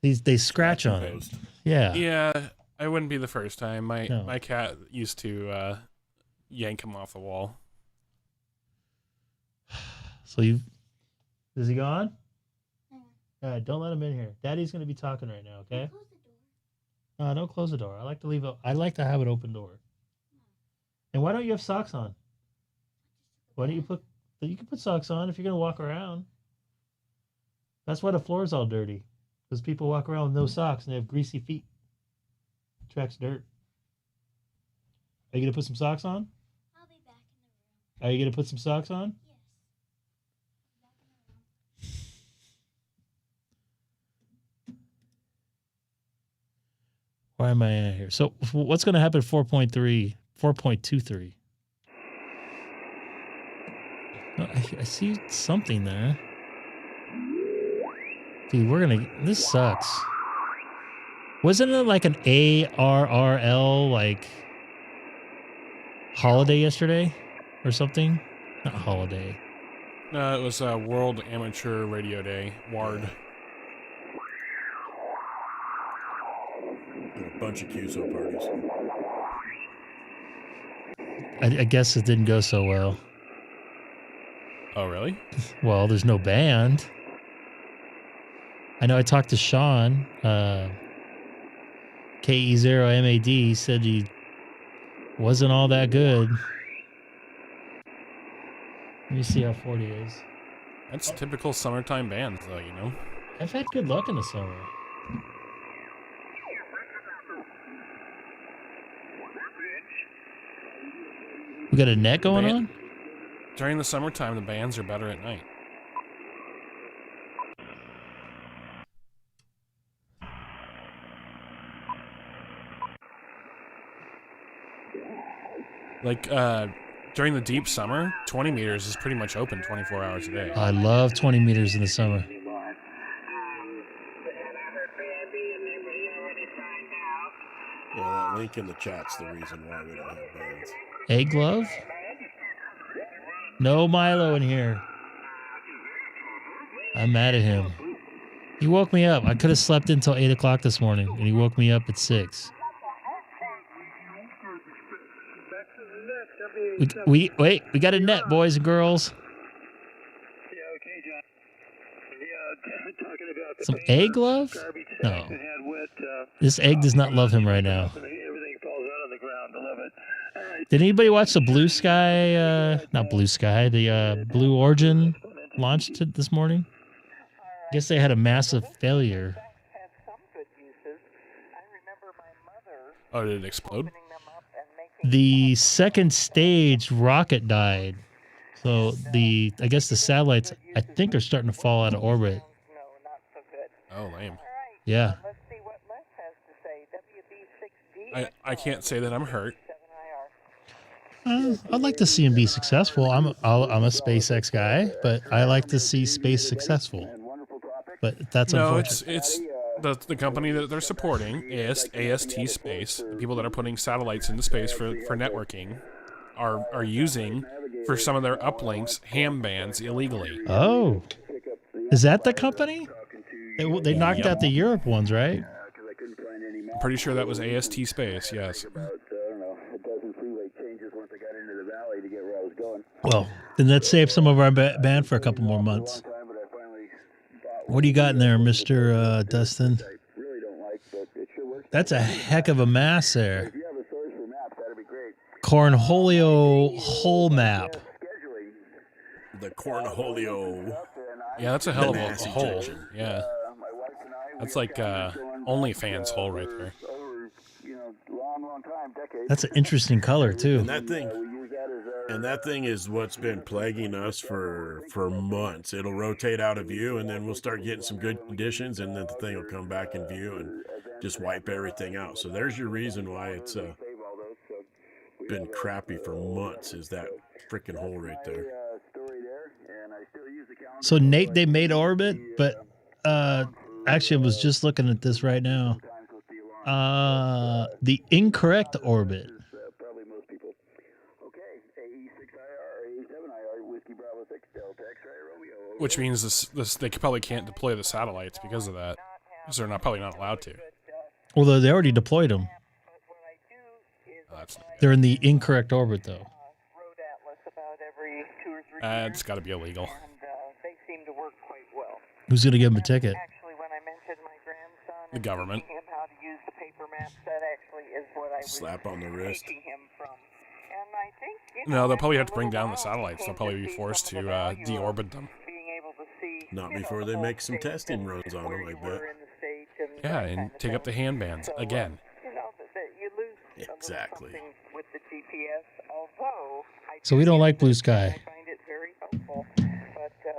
area. They scratch on it. Post. Yeah. Yeah, I wouldn't be the first time. No. My cat used to yank him off the wall. So you... Is he gone? Hang All right, don't let him in here. Daddy's going to be talking right now, okay? Close the door. No, don't close the door. I like to leave it. I like to have an open door. And why don't you have socks on? Why don't you put? You can put socks on if you're gonna walk around. That's why the floor is all dirty, because people walk around with no socks and they have greasy feet. Attracts dirt. Are you gonna put some socks on? I'll be back in the room. Are you gonna put some socks on? Yes. Back in the room. Why am I in here? So what's gonna happen? 4.3, 4.23. Oh, I see something there. Dude, this sucks. Wasn't it like an ARRL, like, holiday yesterday or something? Not holiday. No, it was World Amateur Radio Day, WARD. And a bunch of QSO parties. I guess it didn't go so well. Oh, really? Well, there's no band. I know I talked to Sean, KE0MAD. He said he wasn't all that good. Let me see how 40 is. That's typical summertime bands, though, you know? I've had good luck in the summer. We got a net going on? During the summertime, the bands are better at night. Like, during the deep summer, 20 meters is pretty much open 24 hours a day. I love 20 meters in the summer. Yeah, that link in the chat's the reason why we don't have bands. Egg glove? No Milo in here. I'm mad at him. He woke me up. I could have slept until 8 o'clock this morning, and he woke me up at 6. We got a net, boys and girls. Some egg glove? No. This egg does not love him right now. Did anybody watch the Blue Sky, not Blue Sky, the Blue Origin launched it this morning? Guess they had a massive failure. Oh, did it explode? The second stage rocket died. So I guess the satellites, I think, are starting to fall out of orbit. Oh, lame. Yeah. I can't say that I'm hurt. I'd like to see him be successful. I'm a SpaceX guy, but I like to see space successful. But that's No, unfortunate. it's the company that they're supporting, AST Space, the people that are putting satellites into space for networking. are using for some of their uplinks ham bands illegally. Oh, is that the company? They knocked out the Europe ones, right? I'm pretty sure that was AST Space. Yes. Well, then let's save some of our band for a couple more months. What do you got in there, Mr. Dustin? That's a heck of a mass there. Cornholio hole map. The cornholio. Yeah, that's a hell of a mass hole. ejection. Yeah. That's like OnlyFans hole right there. That's an interesting color too. And that thing is what's been plaguing us for months. It'll rotate out of view, and then we'll start getting some good conditions, and then the thing will come back in view and just wipe everything out. So there's your reason why it's been crappy for months, is that freaking hole right there. So Nate, they made orbit, but actually I was just looking at this right now. The incorrect orbit. Which means this they probably can't deploy the satellites because of that. Because they're probably not allowed to. Although they already deployed them. Oh, that's not good. They're in the incorrect orbit though. It's got to be illegal. Who's going to give them a ticket? The government. Slap on the wrist. No, they'll probably have to bring down the satellites. They'll probably be forced to deorbit them. Not before they make some testing runs on them, I bet. Yeah, and take up the handbands again. Exactly. So we don't like Blue Sky.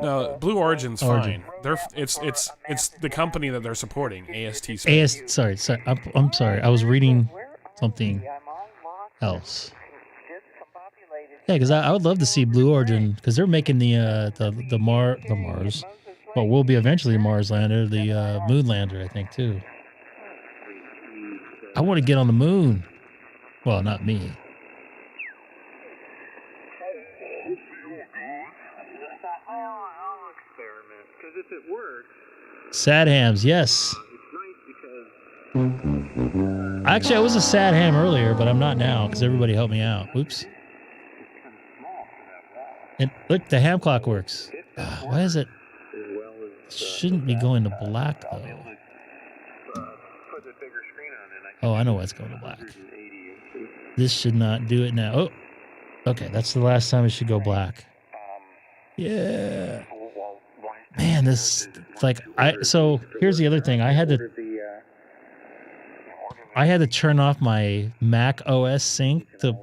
No, Blue Origin's Origin. fine. It's the company that they're supporting, AST Space. Sorry. I'm sorry. I was reading something else. Yeah, because I would love to see Blue Origin, because they're making the Mars. Well, will be eventually a Mars lander, the moon lander, I think too. I want to get on the moon. Well, not me. Sad hams, yes. Actually, I was a sad ham earlier, but I'm not now because everybody helped me out. Oops. And look, the HamClock works. Why is it? Shouldn't be going to black though. Oh, I know why it's going to black. This should not do it now. Oh, okay. That's the last time it should go black. Yeah. Man, this so here's the other thing. I had to turn off my Mac OS sync to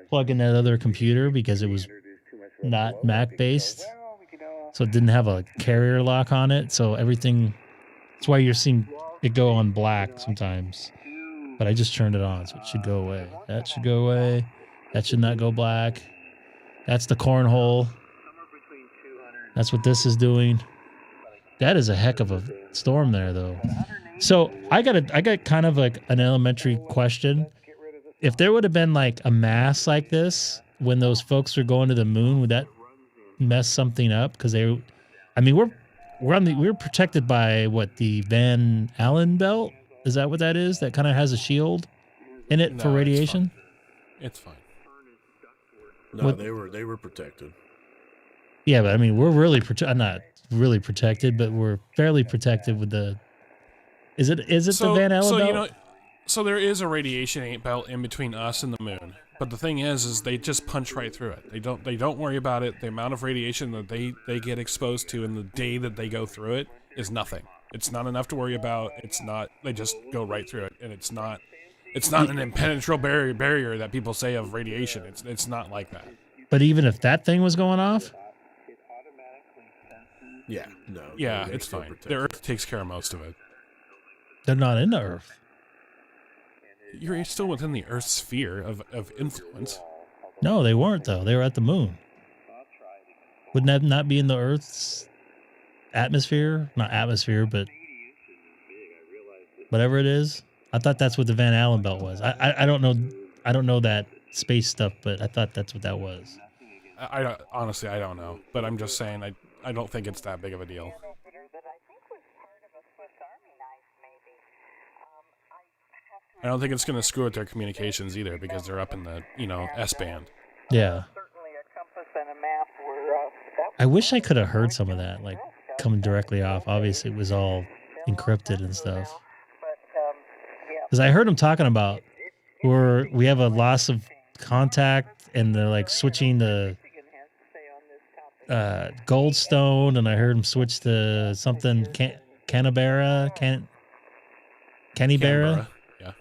plug in that other computer because it was not Mac based. So it didn't have a carrier lock on it. So everything, that's why you're seeing it go on black sometimes. But I just turned it on, so it should go away. That should go away. That should not go black. That's the cornhole. That's what this is doing. That is a heck of a storm there, though. So I got kind of like an elementary question. If there would have been like a mass like this when those folks were going to the moon, would that mess something up? Because we're protected by what, the Van Allen belt? Is that what that is? That kind of has a shield in it for radiation? It's fine. No, they were protected. Yeah, but I mean, we're really not really protected, but we're fairly protected with the. Is it the Van Allen belt? So there is a radiation belt in between us and the moon. But the thing is they just punch right through it. They don't worry about it. The amount of radiation that they get exposed to in the day that they go through it is nothing. It's not enough to worry about. It's not. They just go right through it, and it's not an impenetrable barrier that people say of radiation. It's not like that. But even if that thing was going off. Yeah, no. Yeah, it's fine. Protected. The Earth takes care of most of it. They're not in the Earth. You're still within the Earth's sphere of influence. No, they weren't, though. They were at the moon. Wouldn't that not be in the Earth's atmosphere? Not atmosphere, but whatever it is. I thought that's what the Van Allen belt was. I don't know. I don't know that space stuff, but I thought that's what that was. I don't, honestly, I don't know. But I'm just saying, I don't think it's that big of a deal. I don't think it's going to screw with their communications either because they're up in the, S-band. Yeah. I wish I could have heard some of that, like coming directly off. Obviously, it was all encrypted and stuff. Because I heard him talking about where we have a loss of contact and they're like switching to Goldstone, and I heard him switch to something Canberra. Canberra. Yeah.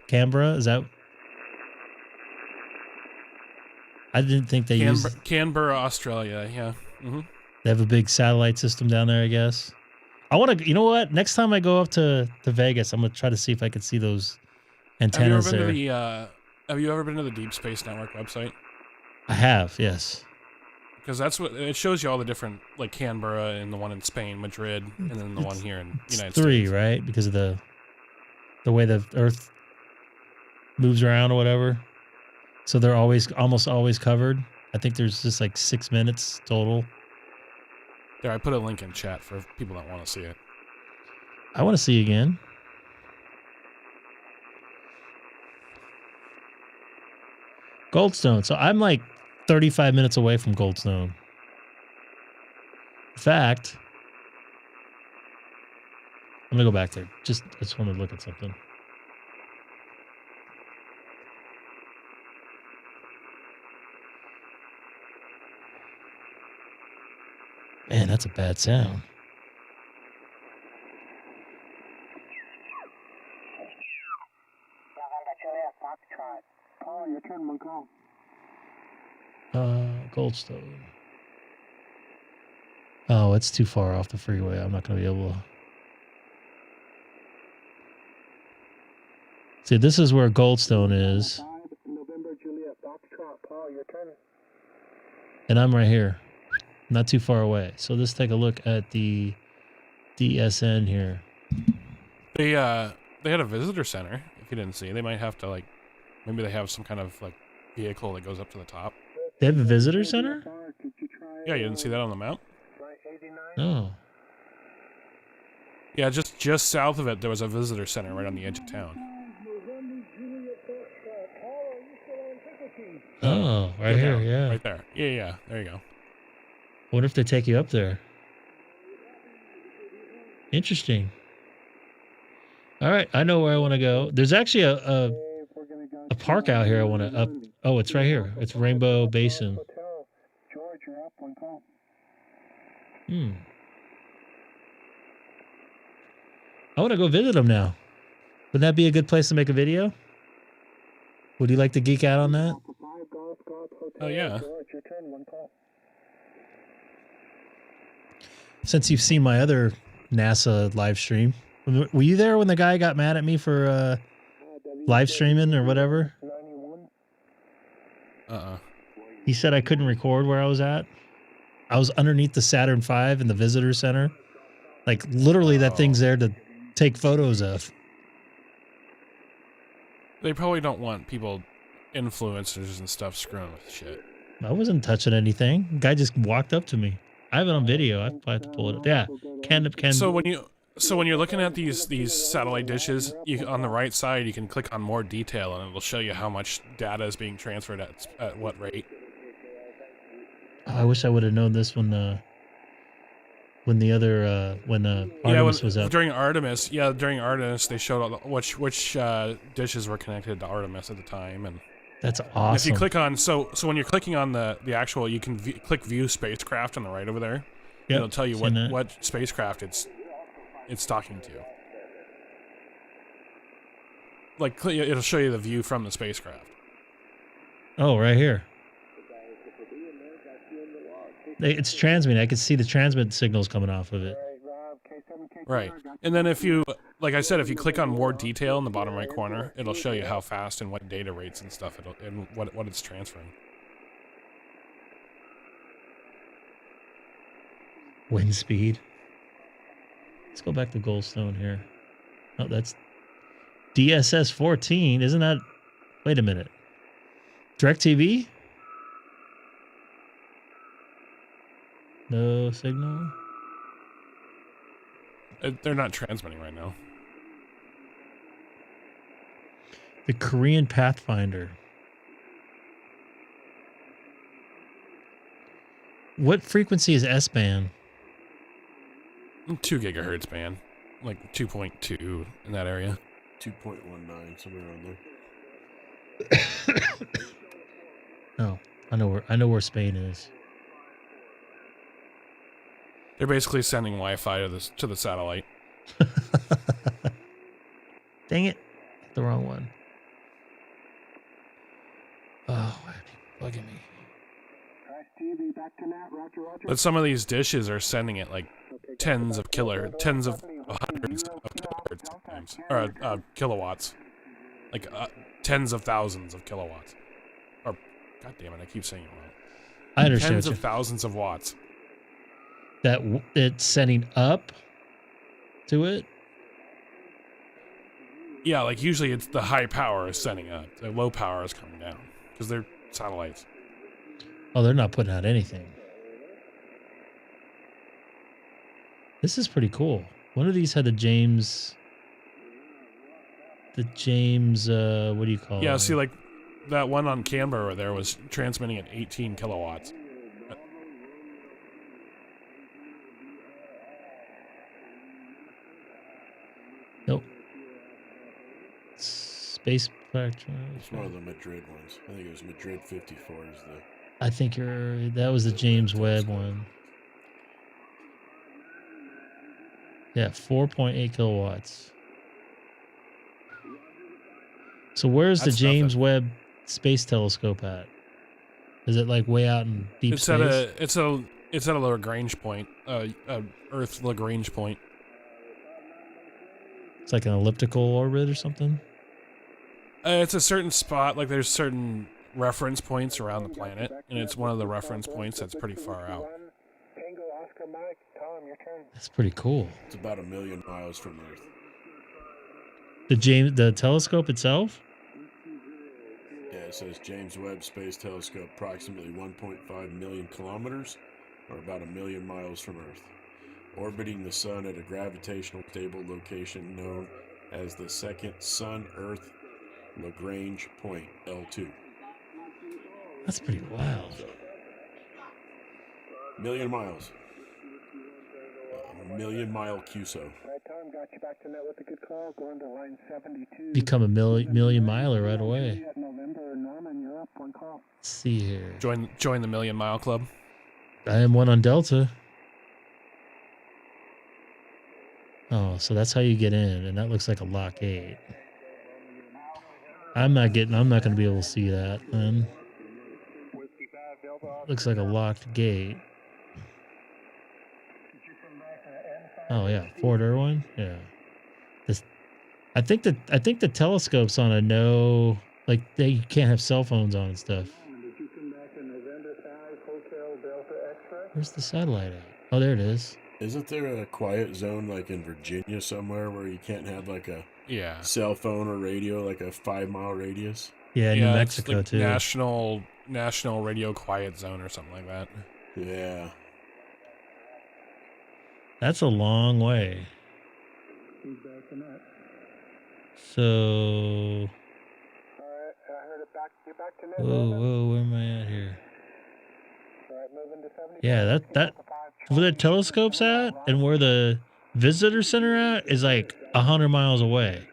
Canberra, is that? I didn't think they used Canberra, Australia. Yeah. Mm-hmm. They have a big satellite system down there, I guess. I want to. You know what? Next time I go up to Vegas, I'm gonna try to see if I can see those antennas Have you ever been there. have you ever been to the Deep Space Network website? I have, yes. Because that's what it shows you all the different, like Canberra and the one in Spain, Madrid, and then the one here in United Three, States. right? Because of the way the Earth moves around or whatever. So they're almost always covered. I think there's just like 6 minutes total. There, I put a link in chat for people that want to see it. I want to see again. Goldstone. So I'm like 35 minutes away from Goldstone. In fact, I'm gonna go back there. I just want to look at something. Man, that's a bad sound. Goldstone. Oh, it's too far off the freeway. I'm not going to be able to. See, this is where Goldstone is. And I'm right here. Not too far away. So let's take a look at the DSN here. They had a visitor center. If you didn't see, they might have to maybe they have some kind of vehicle that goes up to the top. They have a visitor center? Yeah, you didn't see that on the map? Oh. Yeah, just south of it, there was a visitor center right on the edge of town. Oh, right here, yeah. Right there. Yeah, there you go. I wonder if they take you up there. Interesting. All right, I know where I want to go. There's actually a park out here I want to up. Oh, it's right here. It's Rainbow Basin. I want to go visit them now. Wouldn't that be a good place to make a video? Would you like to geek out on that? Oh, yeah. Since you've seen my other NASA live stream. Were you there when the guy got mad at me for live streaming or whatever? He said I couldn't record where I was at. I was underneath the Saturn V in the visitor center. Like, literally, that thing's there to take photos of. They probably don't want people, influencers and stuff, screwing with shit. I wasn't touching anything. The guy just walked up to me. I have it on video. I probably have to pull it up. Yeah. So when you're looking at these satellite dishes, on the right side, you can click on more detail, and it'll show you how much data is being transferred at what rate. I wish I would have known this when Artemis was up. During Artemis, they showed which dishes were connected to Artemis at the time, and that's awesome. If you click on so when you're clicking on the actual, you can click View Spacecraft on the right over there. Yep, it'll tell you what spacecraft it's talking to. It'll show you the view from the spacecraft. Oh, right here. It's transmitting. I can see the transmit signals coming off of it. Right. And then if you, like I said, if you click on more detail in the bottom right corner, it'll show you how fast and what data rates and stuff and what it's transferring. Wind speed. Let's go back to Goldstone here. Oh, that's DSS 14. Isn't that? Wait a minute. DirecTV? No signal. They're not transmitting right now. The Korean Pathfinder. What frequency is S-band? 2 gigahertz band, like 2.2 in that area. 2.19, somewhere around there. Oh, I know where Spain is. They're basically sending Wi-Fi to the satellite. Dang it. The wrong one. Oh, why are people bugging me? But some of these dishes are sending it like tens of hundreds of kilohertz sometimes, or kilowatts, like tens of thousands of kilowatts. Or, god damn it, I keep saying it wrong. I understand. Tens of thousands of watts. That it's sending up to it? Yeah, like usually it's the high power is sending up, the low power is coming down because they're satellites. Oh, they're not putting out anything. This is pretty cool. One of these had the James, what do you call it? Yeah, see, like that one on Canberra there was transmitting at 18 kilowatts. Nope. Space Spectrum. It's one of the Madrid ones. I think it was Madrid 54 is the... I think that was the James Webb one. Yeah, 4.8 kilowatts. So where's the That's James nothing. Webb Space Telescope at? Is it like way out in deep space? It's at a Lagrange point, Earth Lagrange point. It's like an elliptical orbit or something? It's a certain spot, like there's certain reference points around the planet, and it's one of the reference points that's pretty far out. That's pretty cool. It's about 1 million miles from Earth. The telescope itself? Yeah, it says James Webb Space Telescope, approximately 1.5 million kilometers, or about 1 million miles from Earth, orbiting the Sun at a gravitational stable location known as the second Sun-Earth Lagrange point, L2. That's pretty wild. 1 million miles. A million mile QSO. Become a million miler right away. Let's see here. Join the Million Mile Club. I am one on Delta. Oh, so that's how you get in, and that looks like a lock 8. I'm not going to be able to see that then. Looks like a locked gate. Oh yeah, Fort Irwin. Yeah. I think the telescope's on a no, like you can't have cell phones on and stuff. Where's the satellite at? Oh, there it is. Isn't there a quiet zone like in Virginia somewhere where you can't have like a Yeah. cell phone or radio, like a 5-mile radius? Yeah, New It's Mexico like too. National Radio Quiet Zone or something like that. Yeah. That's a long way. So, whoa, where am I at here? Yeah, that where the telescope's at and where the visitor center at is like 100 miles away.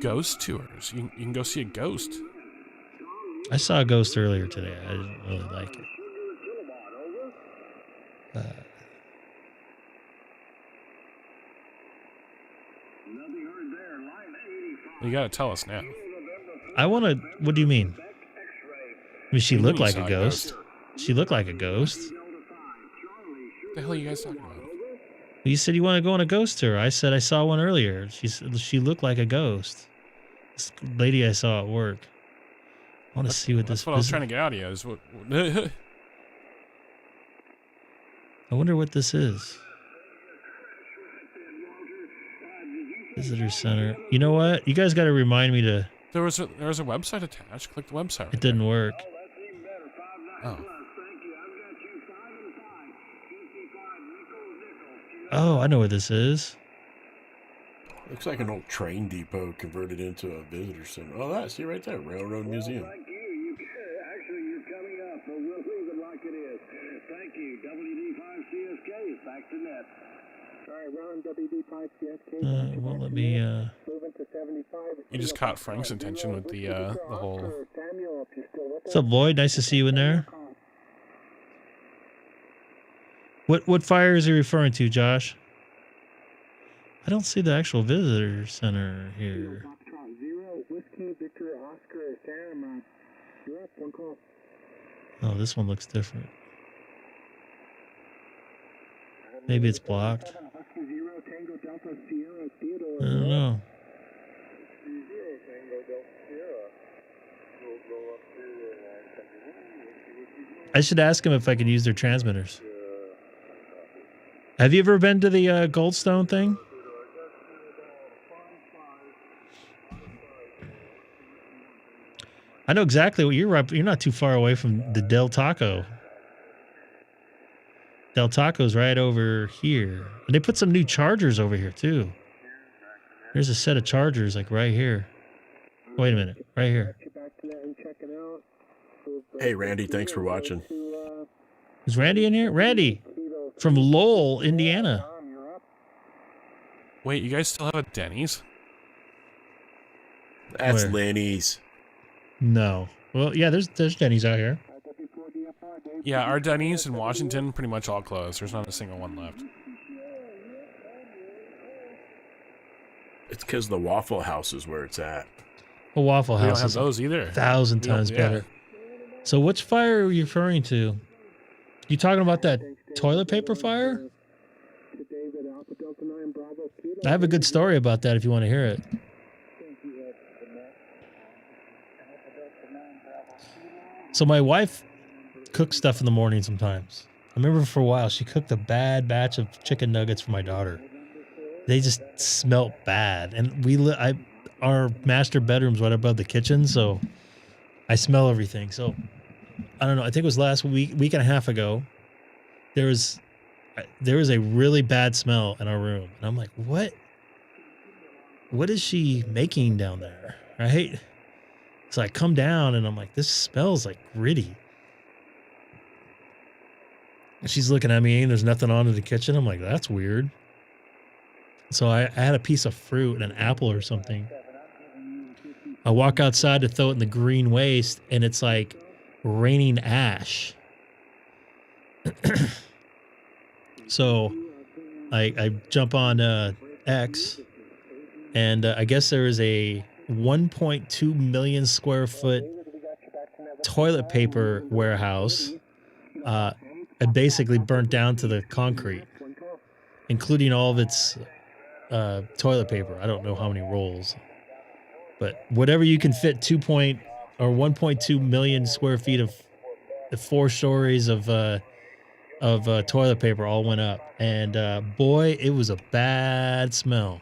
Ghost tours. You can go see a ghost. I saw a ghost earlier today. I didn't really like it. You gotta tell us now. I want to. What do you mean? I mean, she What do you looked mean like you a saw a ghost. She looked like a ghost. What the hell are you guys talking about? You said you want to go on a ghost tour. I said I saw one earlier. She looked like a ghost. This lady I saw at work. I want to see what That's this. what I was trying to get out of you. Is what? I wonder what this is. Visitor center. You know what? You guys got to remind me to. There was a website attached. Click the website. Right It didn't work. Oh. Oh, I know where this is. Looks like an old train depot converted into a visitor center. Oh, that, see right there, Railroad Museum. Thank you. Actually, you're coming up, but we'll leave it like it is. Thank you. WD5CSK, back to net. All right, Ron, WD5CSK. Well, let me. Moving to 75. You just caught Frank's attention with the whole. What's up, Lloyd? Nice to see you in there. What fire is he referring to, Josh? I don't see the actual visitor center here. Oh, this one looks different. Maybe it's blocked. I don't know. I should ask him if I could use their transmitters. Have you ever been to the Goldstone thing? I know exactly what you're up. You're not too far away from the Del Taco. Del Taco's right over here. And they put some new chargers over here too. There's a set of chargers like right here. Wait a minute, right here. Hey, Randy, thanks for watching. Is Randy in here? Randy from Lowell, Indiana. Wait, you guys still have a Denny's? That's Where? Lenny's. No. Well, yeah, there's Denny's out here. Yeah, our Denny's in Washington pretty much all closed. There's not a single one left. It's because the Waffle House is where it's at. A Waffle We don't House have is those either. 1,000 We don't- times yeah. better. So which fire are you referring to? You talking about that toilet paper fire? I have a good story about that if you want to hear it. So my wife cooks stuff in the morning sometimes. I remember for a while she cooked a bad batch of chicken nuggets for my daughter. They just smelt bad, and our master bedroom's right above the kitchen, so I smell everything. So I don't know. I think it was last week and a half ago. There was a really bad smell in our room, and I'm like, what is she making down there? Right? So I come down and I'm like, this smells like gritty. And she's looking at me and there's nothing on in the kitchen. I'm like, that's weird. So I had a piece of fruit, an apple or something. I walk outside to throw it in the green waste and it's like raining ash. So I jump on X and I guess there is a 1.2 million square foot toilet paper warehouse. It basically burnt down to the concrete, including all of its toilet paper. I don't know how many rolls, but whatever you can fit 1.2 million square feet of the 4 stories of toilet paper all went up, and boy, it was a bad smell.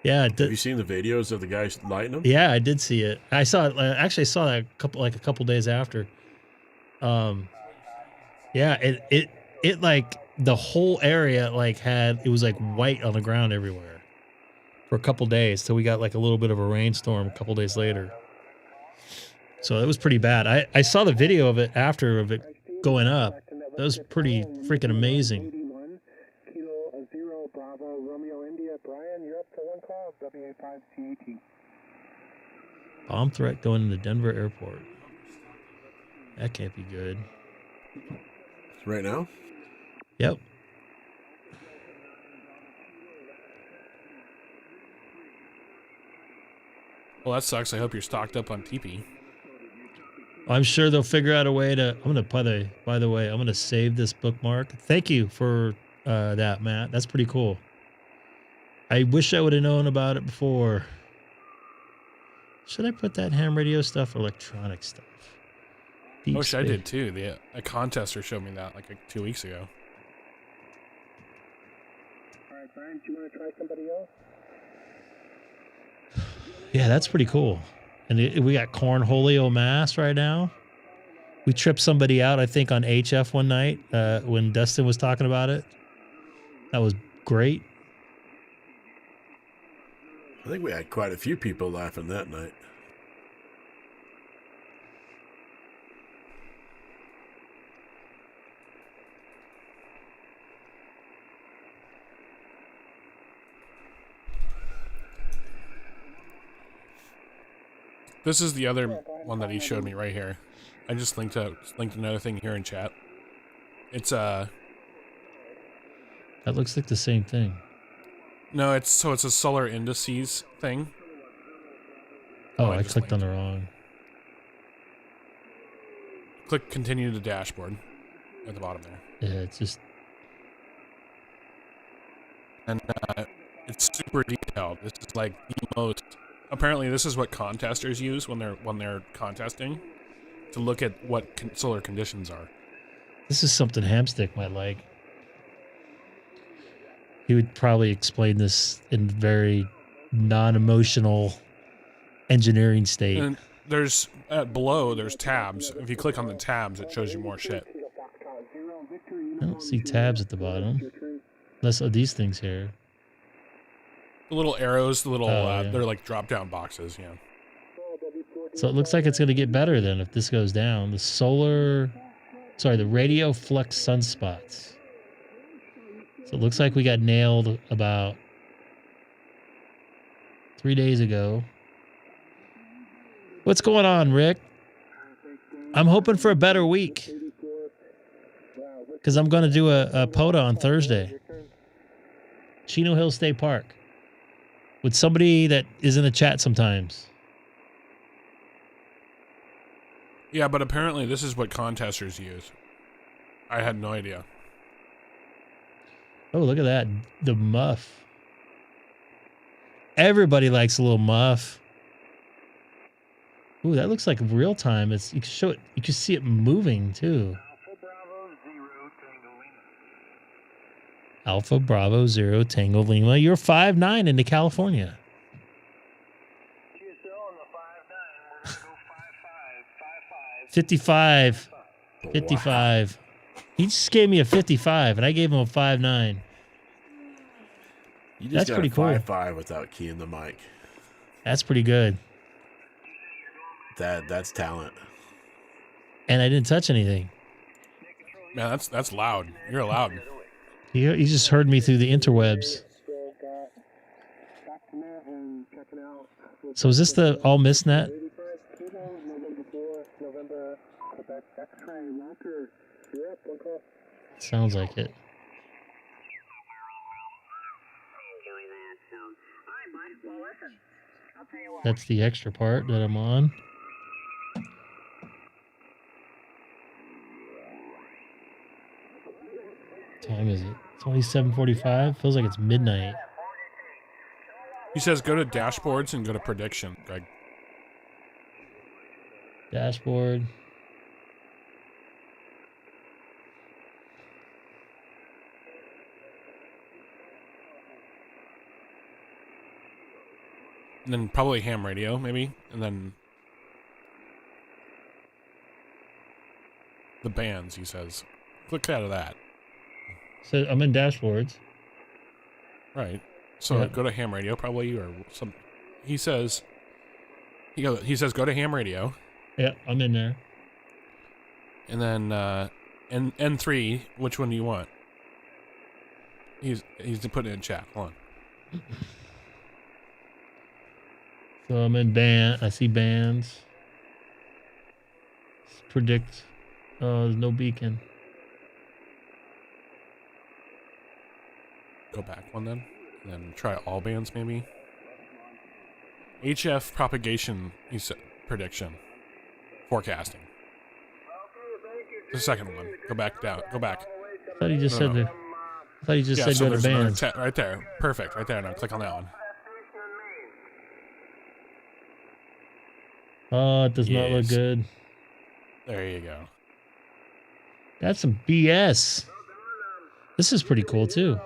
Yeah, Have you seen the videos of the guys lighting them? Yeah, I did see it. I saw it. Actually, I saw that a couple days after. Yeah, it like the whole area it was like white on the ground everywhere for a couple days till we got like a little bit of a rainstorm a couple days later. So it was pretty bad. I saw the video of it after of it going up. That was pretty freaking amazing. Bomb threat going into Denver airport. That can't be good. Right now? Yep. Well, that sucks. I hope you're stocked up on TP. I'm sure they'll figure out a way to. I'm gonna by the way, I'm gonna save this bookmark. Thank you for that, Matt. That's pretty cool. I wish I would have known about it before. Should I put that ham radio stuff or electronic stuff? I wish I did too. A contester showed me that like 2 weeks ago. All right, Brian, do you want to try somebody else? Yeah, that's pretty cool. And we got cornholio mass right now. We tripped somebody out, I think, on HF one night when Dustin was talking about it. That was great. I think we had quite a few people laughing that night. This is the other one that he showed me right here. I just linked another thing here in chat. It's That looks like the same thing. no, it's a solar indices thing. Oh, I I just clicked on linked the wrong. Click continue to dashboard at the bottom there. Yeah, it's just And it's super detailed. This is like the most. Apparently, this is what contesters use when they're contesting to look at what solar conditions are. this is something Hamstick might like. He would probably explain this in very non-emotional engineering state. And there's below there's tabs. If you click on the tabs, it shows you more shit. I don't see tabs at the bottom. Unless these things here. The little arrows, the little Yeah. they're like drop down boxes. Yeah. So it looks like it's going to get better then if this goes down. The radio flux sunspots. So it looks like we got nailed about 3 days ago. What's going on, Rick? I'm hoping for a better week because I'm going to do a POTA on Thursday. Chino Hill State Park with somebody that is in the chat sometimes. Yeah, but apparently this is what contesters use. I had no idea. Oh, look at that. The muff. Everybody likes a little muff. Ooh, that looks like real time. You can show it. You can see it moving too. Alpha Bravo 0 Tango Lima. You're 5'9" into California. 55. 55. He just gave me a 55, and I gave him a 5'9". You just That's got pretty a cool. 5.5 without keying the mic. That's pretty good. That's talent. And I didn't touch anything. Man, that's loud. You're loud. He just heard me through the interwebs. So is this the all miss net? Sounds like it. That's the extra part that I'm on. What time is it? It's only 7:45. Feels like it's midnight. He says go to dashboards and go to prediction, Greg. Dashboard. And then probably ham radio, maybe. And then the bands, he says. Click out of that. So I'm in dashboards. Right. So Yeah. go to ham radio probably or some he says go to ham radio. Yeah, I'm in there. And then N3, which one do you want? He's putting it in chat. Hold on. So I'm in band. I see bands. Let's predict. Oh, there's no beacon. Go back one then. And then try all bands maybe. HF propagation, he said, prediction. Forecasting. The second one. Go back down. Go back. I thought he just said no. I thought he just said so go to there's another bands. right there. Perfect. Right there. Now click on that one. Oh, it does not look Yes. good. There you go. That's some BS. This is pretty cool too.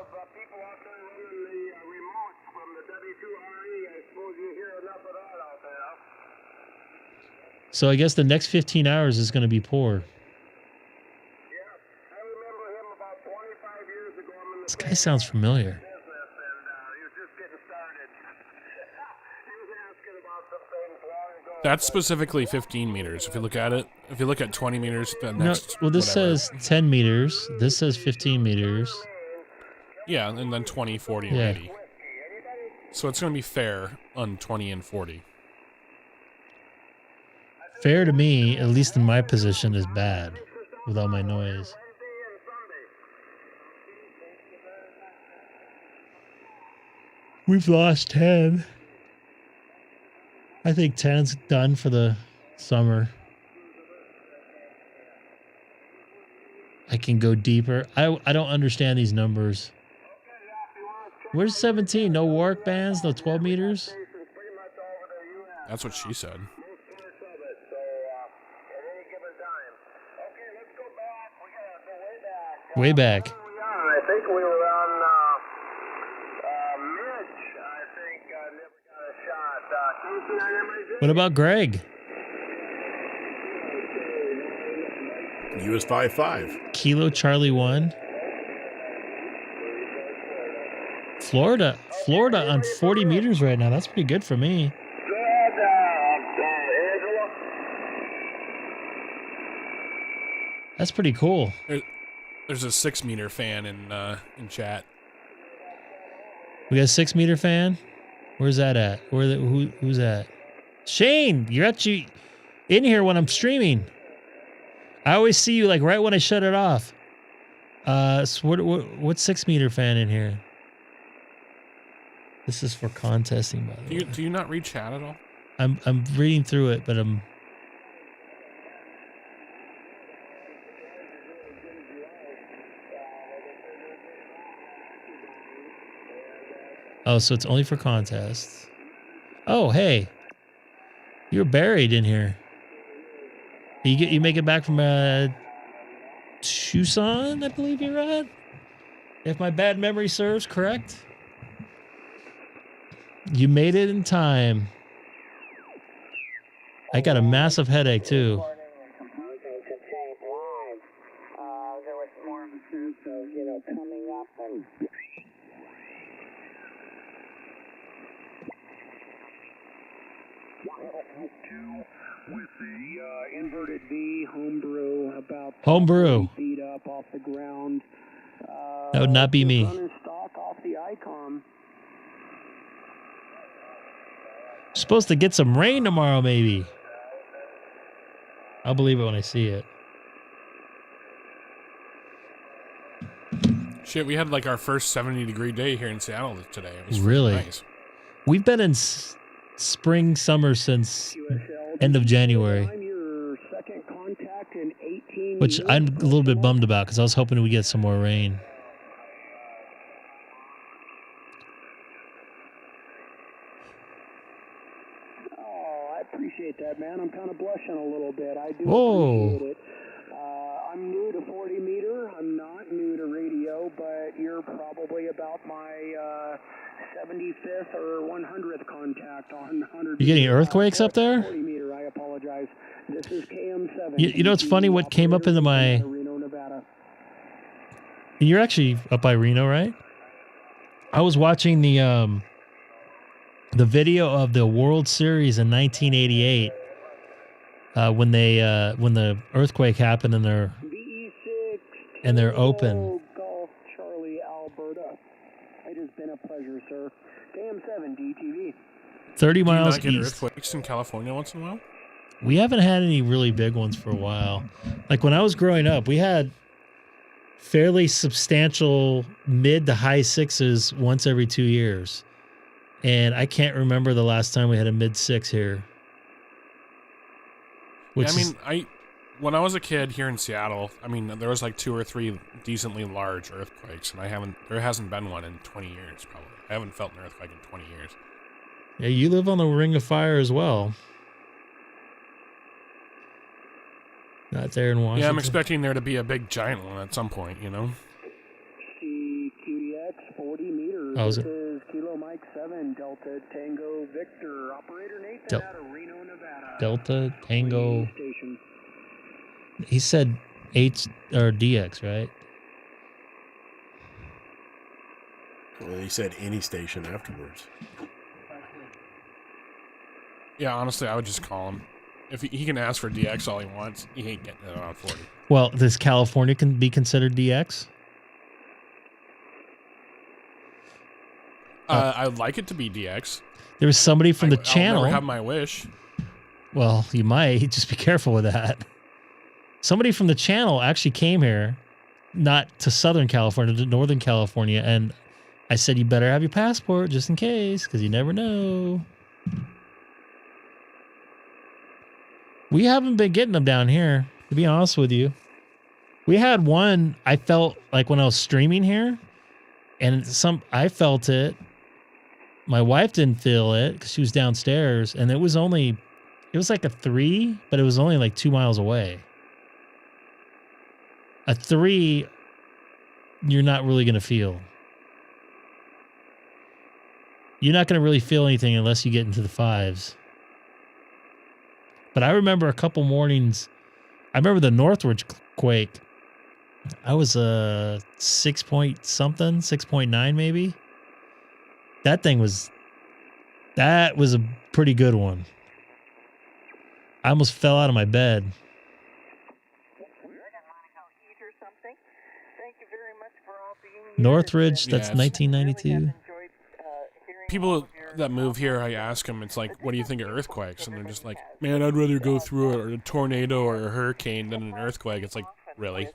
So I guess the next 15 hours is going to be poor. Yeah, I remember him about 25 years ago. I'm in the This guy sounds familiar. business, and he was just getting started. He was asking about some things long ago. That's specifically 15 meters. If you look at it, if you look at 20 meters, the No, next. well, this whatever. says 10 meters. This says 15 meters. Yeah, and then 20, 40, and Yeah. 80. So it's going to be fair on 20 and 40. Fair to me, at least in my position, is bad with all my noise. We've lost 10. I think 10's done for the summer. I can go deeper. I don't understand these numbers. Where's 17? No work bands? No 12 meters? That's what she said. Way back. I think we were on Mitch. I think never got a shot. What about Greg? US 55. Kilo Charlie 1. Florida on 40 meters right now. That's pretty good for me. That's pretty cool. There's a 6-meter fan in chat. We got a 6-meter fan. Where's that at? Who's that? Shane, you're actually in here when I'm streaming. I always see you like right when I shut it off. So what's 6-meter fan in here? This is for contesting, by the way. Do you not read chat at all? I'm reading through it, but I'm. Oh, so it's only for contests. Oh, hey, you're buried in here. You make it back from Tucson, I believe you're at. If my bad memory serves correct, you made it in time. I got a massive headache too. With the inverted V homebrew about Homebrew. 20 feet up off the ground. That would not be me. Running stock off the Icom. Supposed to get some rain tomorrow, maybe. I'll believe it when I see it. Shit, we had like our first 70-degree day here in Seattle today. It was Really? nice. We've been in spring, summer since end of January, Your second contact in 18 which years. I'm a little bit bummed about because I was hoping we get some more rain. Oh, I appreciate that, man. I'm kind of blushing a little bit. I do Whoa. appreciate it. I'm new to 40 meter. I'm not new to radio, but you're probably about my 75th or 100th contact on 100. You getting earthquakes up there? 40 meter. I apologize. This is KM7. You know, it's funny what came up into my. Reno, Nevada. You're actually up by Reno, right? I was watching the video of the World Series in 1988 when the earthquake happened in their open. Golf, Charlie, Alberta. It has been a pleasure, sir. KM7 DTV. 30 Do you miles not get east. earthquakes in California once in a while? We haven't had any really big ones for a while. Like when I was growing up, we had fairly substantial mid to high 6s once every 2 years. And I can't remember the last time we had a mid 6 here. Yeah, I mean, when I was a kid here in Seattle, I mean, there was like 2 or 3 decently large earthquakes, and there hasn't been one in 20 years, probably. I haven't felt an earthquake in 20 years. Yeah, you live on the Ring of Fire as well. Not there in Washington. Yeah, I'm expecting there to be a big giant one at some point, you know? CQDX 40 meters. Oh, is This it? is Kilo Mike 7, Delta Tango Victor. Operator Nathan out of Reno, Nevada. Delta Tango. Station. He said H or DX, right? Well, he said any station afterwards. Yeah, honestly, I would just call him. If he can ask for DX all he wants, he ain't getting it on 40. Well, does California can be considered DX? I'd like it to be DX. There was somebody from the I'll channel. never have my wish. Well, you might. Just be careful with that. Somebody from the channel actually came here, not to Southern California, to Northern California, and I said, you better have your passport just in case, because you never know. We haven't been getting them down here, to be honest with you. We had one, I felt like when I was streaming here, and I felt it. My wife didn't feel it because she was downstairs, and it was like a 3, but it was only like 2 miles away. A 3, you're not really going to feel. You're not going to really feel anything unless you get into the 5s. But I remember a couple mornings, I remember the Northridge quake. I was a 6 point something, 6.9 maybe. That was a pretty good one. I almost fell out of my bed. Northridge, that's 1992. People that move here, I ask them, it's like, what do you think of earthquakes? And they're just like, man, I'd rather go through a tornado or a hurricane than an earthquake. It's like, really?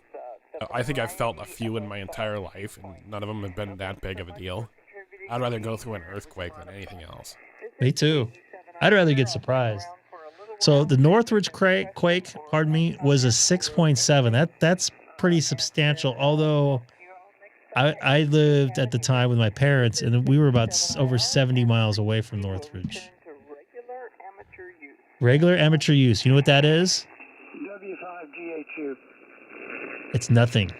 I think I've felt a few in my entire life, and none of them have been that big of a deal. I'd rather go through an earthquake than anything else. Me too. I'd rather get surprised. So the Northridge quake, pardon me, was a 6.7. That's pretty substantial, although I lived at the time with my parents, and we were about over 70 miles away from Northridge. Regular amateur use. You know what that is? W5GHU. It's nothing.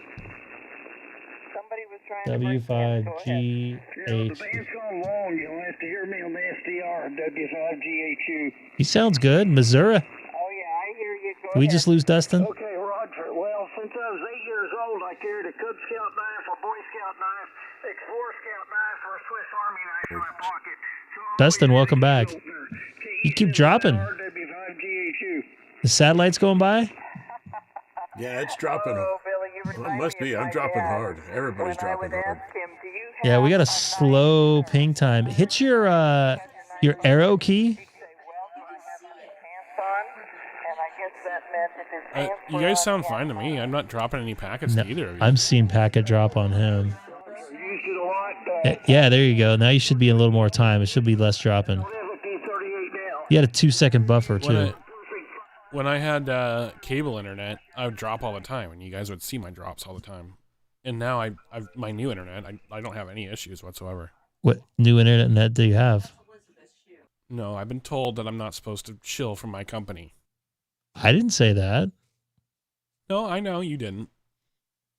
W5GH. W5GH. The band's gone long. You'll have to hear me on the SDR. W5GHU. He sounds good. Missouri. Oh, yeah, I hear you. Did we just lose Dustin? Okay, Roger. Well, since I was 8 years old, I carried a Cub Scout knife, a Boy Scout knife, Explorer Scout knife, or a Swiss Army knife in my pocket. So Dustin, welcome back. You keep dropping. W5GHU. The satellite's going by? Yeah, it's dropping. Well, it must be. I'm dropping hard. Everybody's dropping hard. Yeah, we got a slow ping time. Hit your arrow key. You guys sound fine to me. I'm not dropping any packets to either of you. I'm seeing packet drop on him. Yeah, there you go. Now you should be in a little more time. It should be less dropping. You had a 2-second buffer too. When I had cable internet, I would drop all the time, and you guys would see my drops all the time. And now I've my new internet, I don't have any issues whatsoever. What new internet do you have? No, I've been told that I'm not supposed to shill from my company. I didn't say that. No, I know you didn't.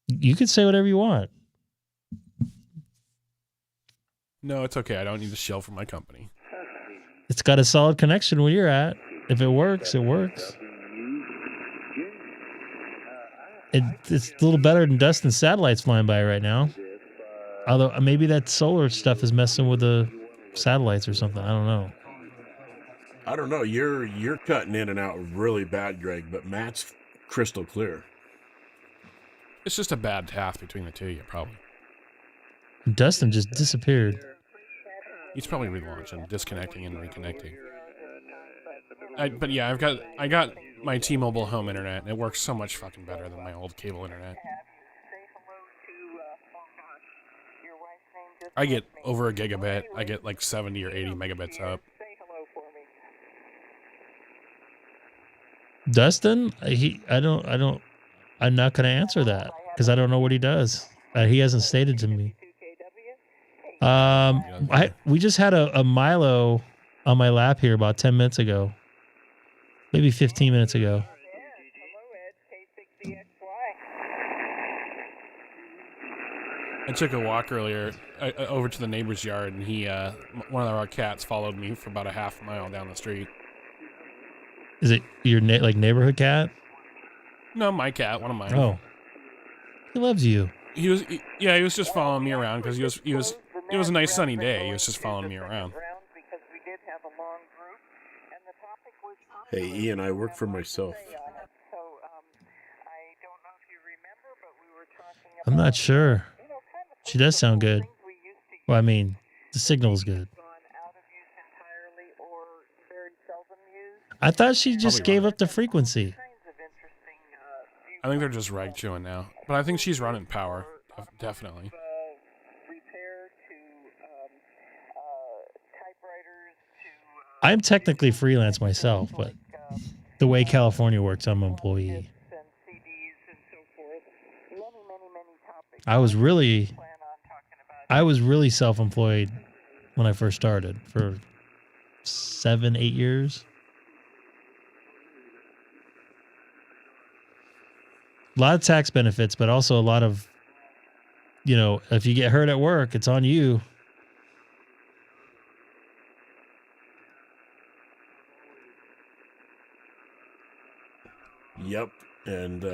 You could say whatever you want. No, it's okay. I don't need to shill from my company. It's got a solid connection where you're at. If it works, it works. It's a little better than Dustin's satellites flying by right now. Although maybe that solar stuff is messing with the satellites or something. I don't know. I don't know. You're cutting in and out really bad, Greg, but Matt's crystal clear. It's just a bad path between the two of you, probably. Dustin just disappeared. He's probably relaunching, disconnecting and reconnecting. But yeah, I got my T-Mobile home internet, and it works so much fucking better than my old cable internet. I get over a gigabit. I get like 70 or 80 megabits up. Dustin, I'm not going to answer that because I don't know what he does. He hasn't stated to me. We just had a Milo on my lap here about 10 minutes ago. Maybe 15 minutes ago. I took a walk earlier over to the neighbor's yard, and one of our cats followed me for about a half mile down the street. Is it your like neighborhood cat? No, my cat, one of mine. Oh, he loves you. He was just following me around because it was a nice sunny day. He was just following me around. Hey, Ian, I work for myself. I'm not sure. She does sound good. Well, I mean, the signal's good. I thought she just Probably gave running. up the frequency. I think they're just rag chewing now, but I think she's running power, definitely. I'm technically freelance myself, but the way California works, I'm an employee. I was really self-employed when I first started for 7-8 years. A lot of tax benefits, but also a lot of, if you get hurt at work, it's on you. Yep. And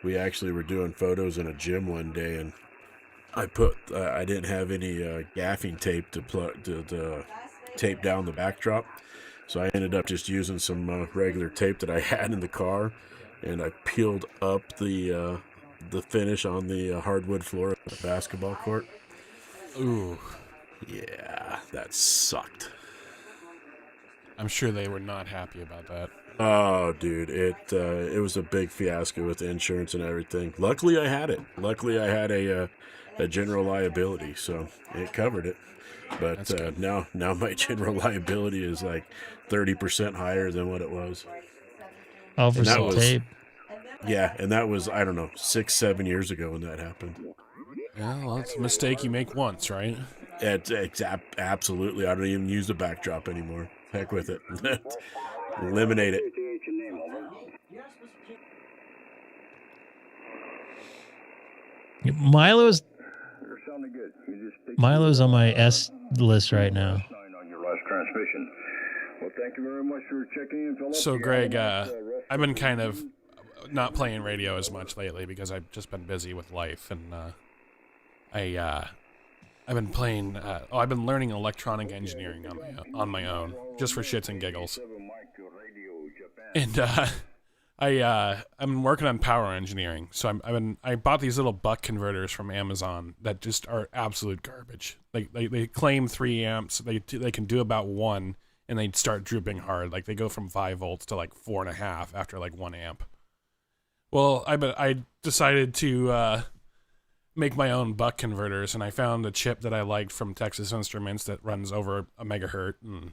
we actually were doing photos in a gym one day, and I didn't have any gaffing tape to tape down the backdrop, so I ended up just using some regular tape that I had in the car, and I peeled up the finish on the hardwood floor of the basketball court. Ooh, Yeah, that sucked. I'm sure they were not happy about that. Oh, dude, it was a big fiasco with insurance and everything. Luckily, I had it. Luckily, I had a general liability, so it covered it. But now my general liability is like 30% higher than what it was. Oh, for And that some was- tape. Yeah, and that was, I don't know, 6-7 years ago when that happened. Yeah, well, it's a mistake you make once, right? Absolutely. I don't even use the backdrop anymore. Heck with it. Eliminate it. Milo's on my S list right now. So, Greg, I've been kind of not playing radio as much lately because I've just been busy with life, and I've been playing. I've been learning electronic engineering on my own, just for shits and giggles. And I'm working on power engineering. So I bought these little buck converters from Amazon that just are absolute garbage. They claim 3 amps. They can do about 1, and they start drooping hard. Like they go from 5 volts to like 4.5 after like 1 amp. Well, I decided to make my own buck converters, and I found a chip that I liked from Texas Instruments that runs over a megahertz, and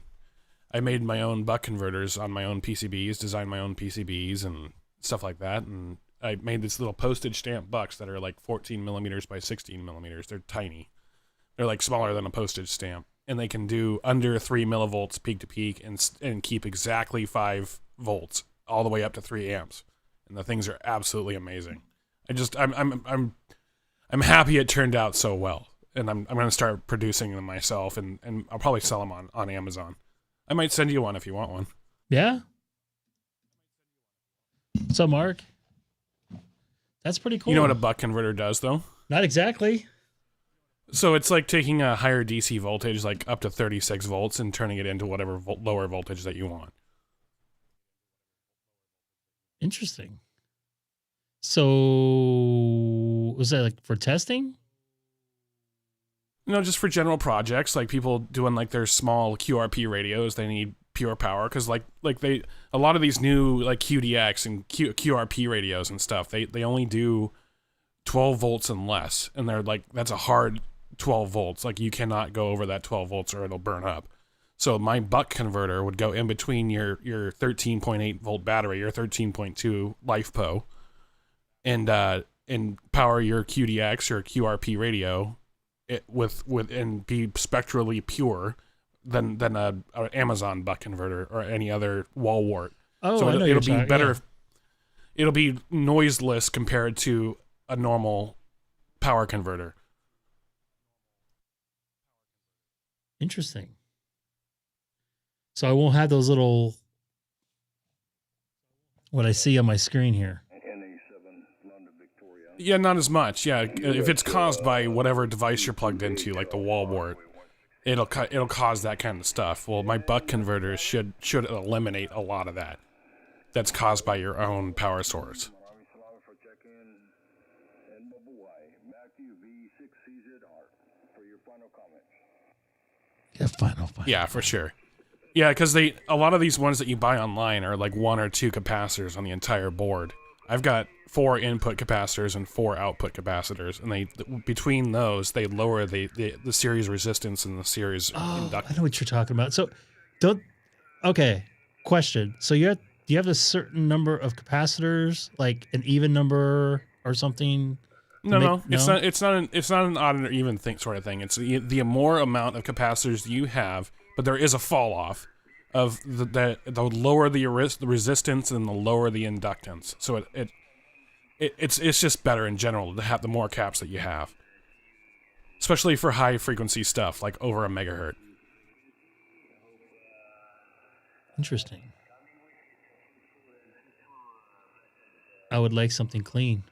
I made my own buck converters on my own PCBs, designed my own PCBs and stuff like that, and I made these little postage stamp bucks that are like 14 millimeters by 16 millimeters. They're tiny. They're like smaller than a postage stamp, and they can do under 3 millivolts peak to peak and keep exactly 5 volts all the way up to 3 amps. And the things are absolutely amazing. I'm happy it turned out so well, and I'm going to start producing them myself, and I'll probably sell them on Amazon. I might send you one if you want one. Yeah. So, Mark, that's pretty cool. You know what a buck converter does, though? Not exactly. So it's like taking a higher DC voltage, like up to 36 volts, and turning it into whatever lower voltage that you want. Interesting. So, was that like for testing? No, just for general projects, like people doing like their small QRP radios, they need pure power because like a lot of these new like QDX and QRP radios and stuff, they only do 12 volts and less, and they're like that's a hard 12 volts. Like you cannot go over that 12 volts or it'll burn up. So my buck converter would go in between your 13.8 volt battery, your 13.2 LiFePO, and power your QDX or QRP radio and be spectrally pure than a Amazon buck converter or any other wall wart. Oh, so I know it'll be you're better. yeah. It'll be noiseless compared to a normal power converter. Interesting. So I won't have those little what I see on my screen here. Yeah, not as much. Yeah, if it's caused by whatever device you're plugged into, like the wall wart, it'll cause that kind of stuff. Well, my buck converters should eliminate a lot of that. That's caused by your own power source. Yeah, final. Yeah, for sure. Yeah, because a lot of these ones that you buy online are like 1 or 2 capacitors on the entire board. I've got 4 input capacitors and 4 output capacitors, and between those they lower the series resistance and the series inductance. I know what you're talking about. So, okay. Question. So do you have a certain number of capacitors, like an even number or something? No. It's not an odd or even sort of thing. It's the more amount of capacitors you have, but there is a fall off of the lower the resistance and the lower the inductance. So it's just better in general to have the more caps that you have, especially for high frequency stuff like over a megahertz. Interesting. I would like something clean.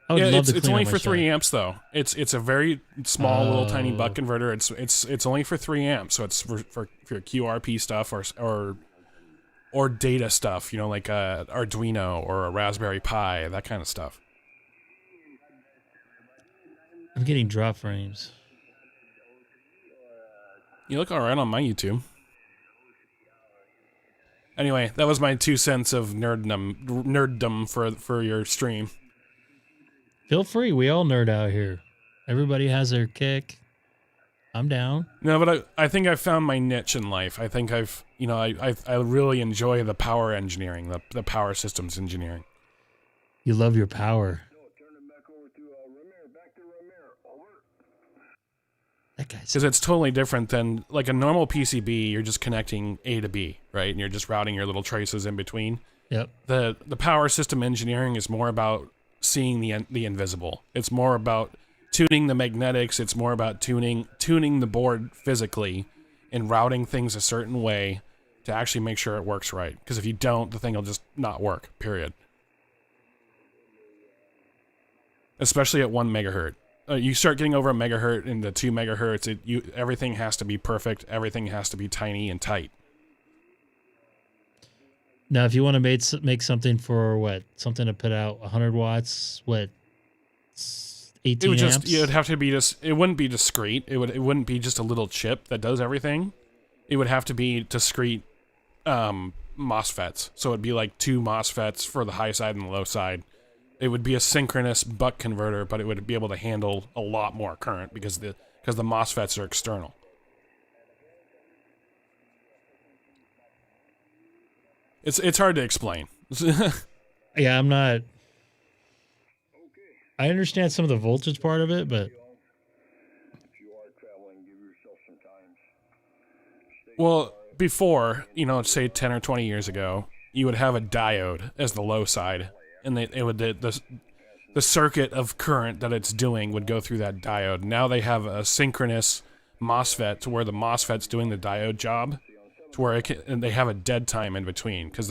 I would love to it's clean only out my for 3 shop. amps though. It's a very small little tiny buck converter. It's only for 3 amps, so it's for your QRP stuff or data stuff, you know, like a Arduino or a Raspberry Pi, that kind of stuff. I'm getting drop frames. You look all right on my YouTube. Anyway, that was my 2 cents of nerddom for your stream. Feel free. We all nerd out here. Everybody has their kick. I'm down. No, but I think I've found my niche in life. I think I really enjoy the power engineering, the power systems engineering. You love your power. That guy's... Because it's totally different than, like, a normal PCB, you're just connecting A to B, right? And you're just routing your little traces in between. Yep. The power system engineering is more about seeing the invisible. It's more about tuning the magnetics. It's more about tuning the board physically and routing things a certain way to actually make sure it works right. Because if you don't, the thing will just not work, period. Especially at 1 megahertz. You start getting over a megahertz into 2 megahertz, everything has to be perfect. Everything has to be tiny and tight. Now, if you want to make something for something to put out 100 watts, 18 amps? It would have to be it wouldn't be discrete. It wouldn't be just a little chip that does everything. It would have to be discrete MOSFETs. So it'd be like 2 MOSFETs for the high side and the low side. It would be a synchronous buck converter, but it would be able to handle a lot more current because the MOSFETs are external. It's hard to explain. Yeah, I'm not... I understand some of the voltage part of it, but... Well, before, say 10 or 20 years ago, you would have a diode as the low side, and the circuit of current that it's doing would go through that diode. Now they have a synchronous MOSFET to where the MOSFET's doing the diode job, to where and they have a dead time in between, because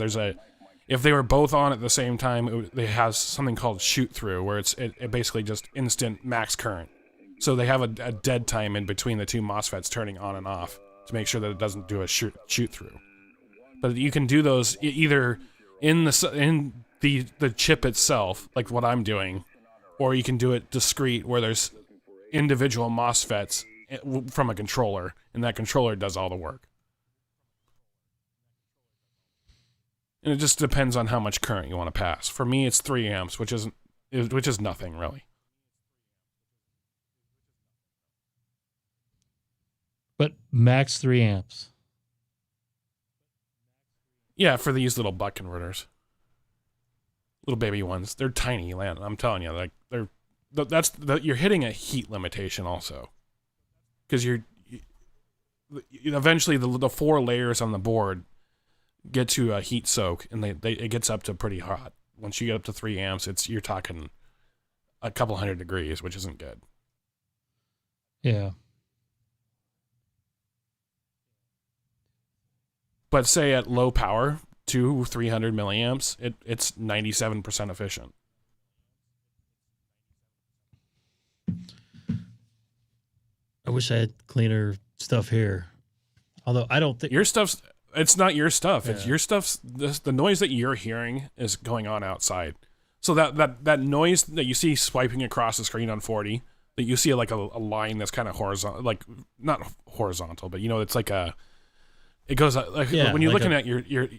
if they were both on at the same time, they have something called shoot through, where it basically just instant max current. So they have a dead time in between the 2 MOSFETs turning on and off to make sure that it doesn't do a shoot through. But you can do those either in the chip itself, like what I'm doing, or you can do it discrete, where there's individual MOSFETs from a controller, and that controller does all the work. And it just depends on how much current you want to pass. For me, it's 3 amps, which is nothing really. But max 3 amps. Yeah, for these little buck converters. Little baby ones. They're tiny, man. I'm telling you, like you're hitting a heat limitation also. Because eventually the 4 layers on the board get to a heat soak, and it gets up to pretty hot. Once you get up to 3 amps, you're talking a couple 100 degrees, which isn't good. Yeah. But say at low power, 200-300 milliamps, it's 97% efficient. I wish I had cleaner stuff here. Although I don't think Your stuff's, it's not your stuff. It's Yeah. your stuff's, the noise that you're hearing is going on outside. So that noise that you see swiping across the screen on 40, that you see like a line that's kind of horizontal, like not horizontal, but it's like it goes like Yeah, when you're like looking at your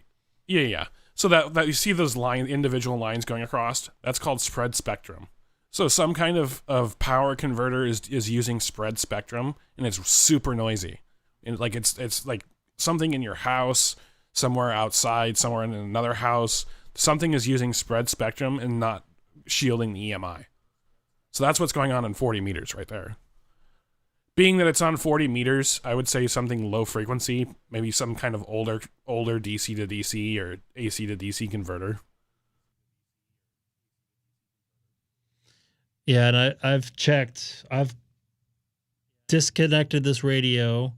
yeah. So that you see those individual lines going across, that's called spread spectrum. So some kind of power converter is using spread spectrum, and it's super noisy. And like it's like something in your house, somewhere outside, somewhere in another house, something is using spread spectrum and not shielding the EMI. So that's what's going on in 40 meters right there. Being that it's on 40 meters, I would say something low frequency, maybe some kind of older DC to DC or AC to DC converter. Yeah, and I've checked. I've disconnected this radio,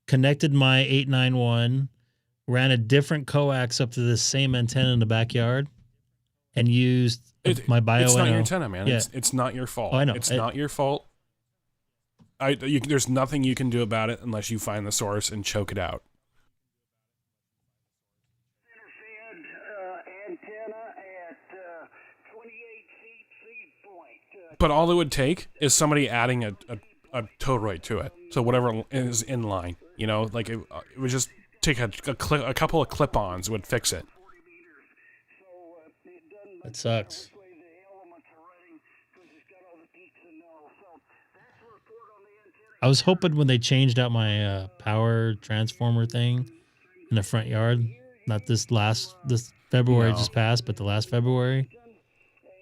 connected my 891, ran a different coax up to this same antenna in the backyard, and used my bio. It's not your antenna, man. Yeah. It's not your fault. Oh, I know. It's not your fault. There's nothing you can do about it unless you find the source and choke it out. Antenna at 28 feet feed point. But all it would take is somebody adding a toroid to it. So whatever is in line, like it would just take a couple of clip-ons would fix it. That sucks. I was hoping when they changed out my power transformer thing in the front yard, not this February No. just passed, but the last February,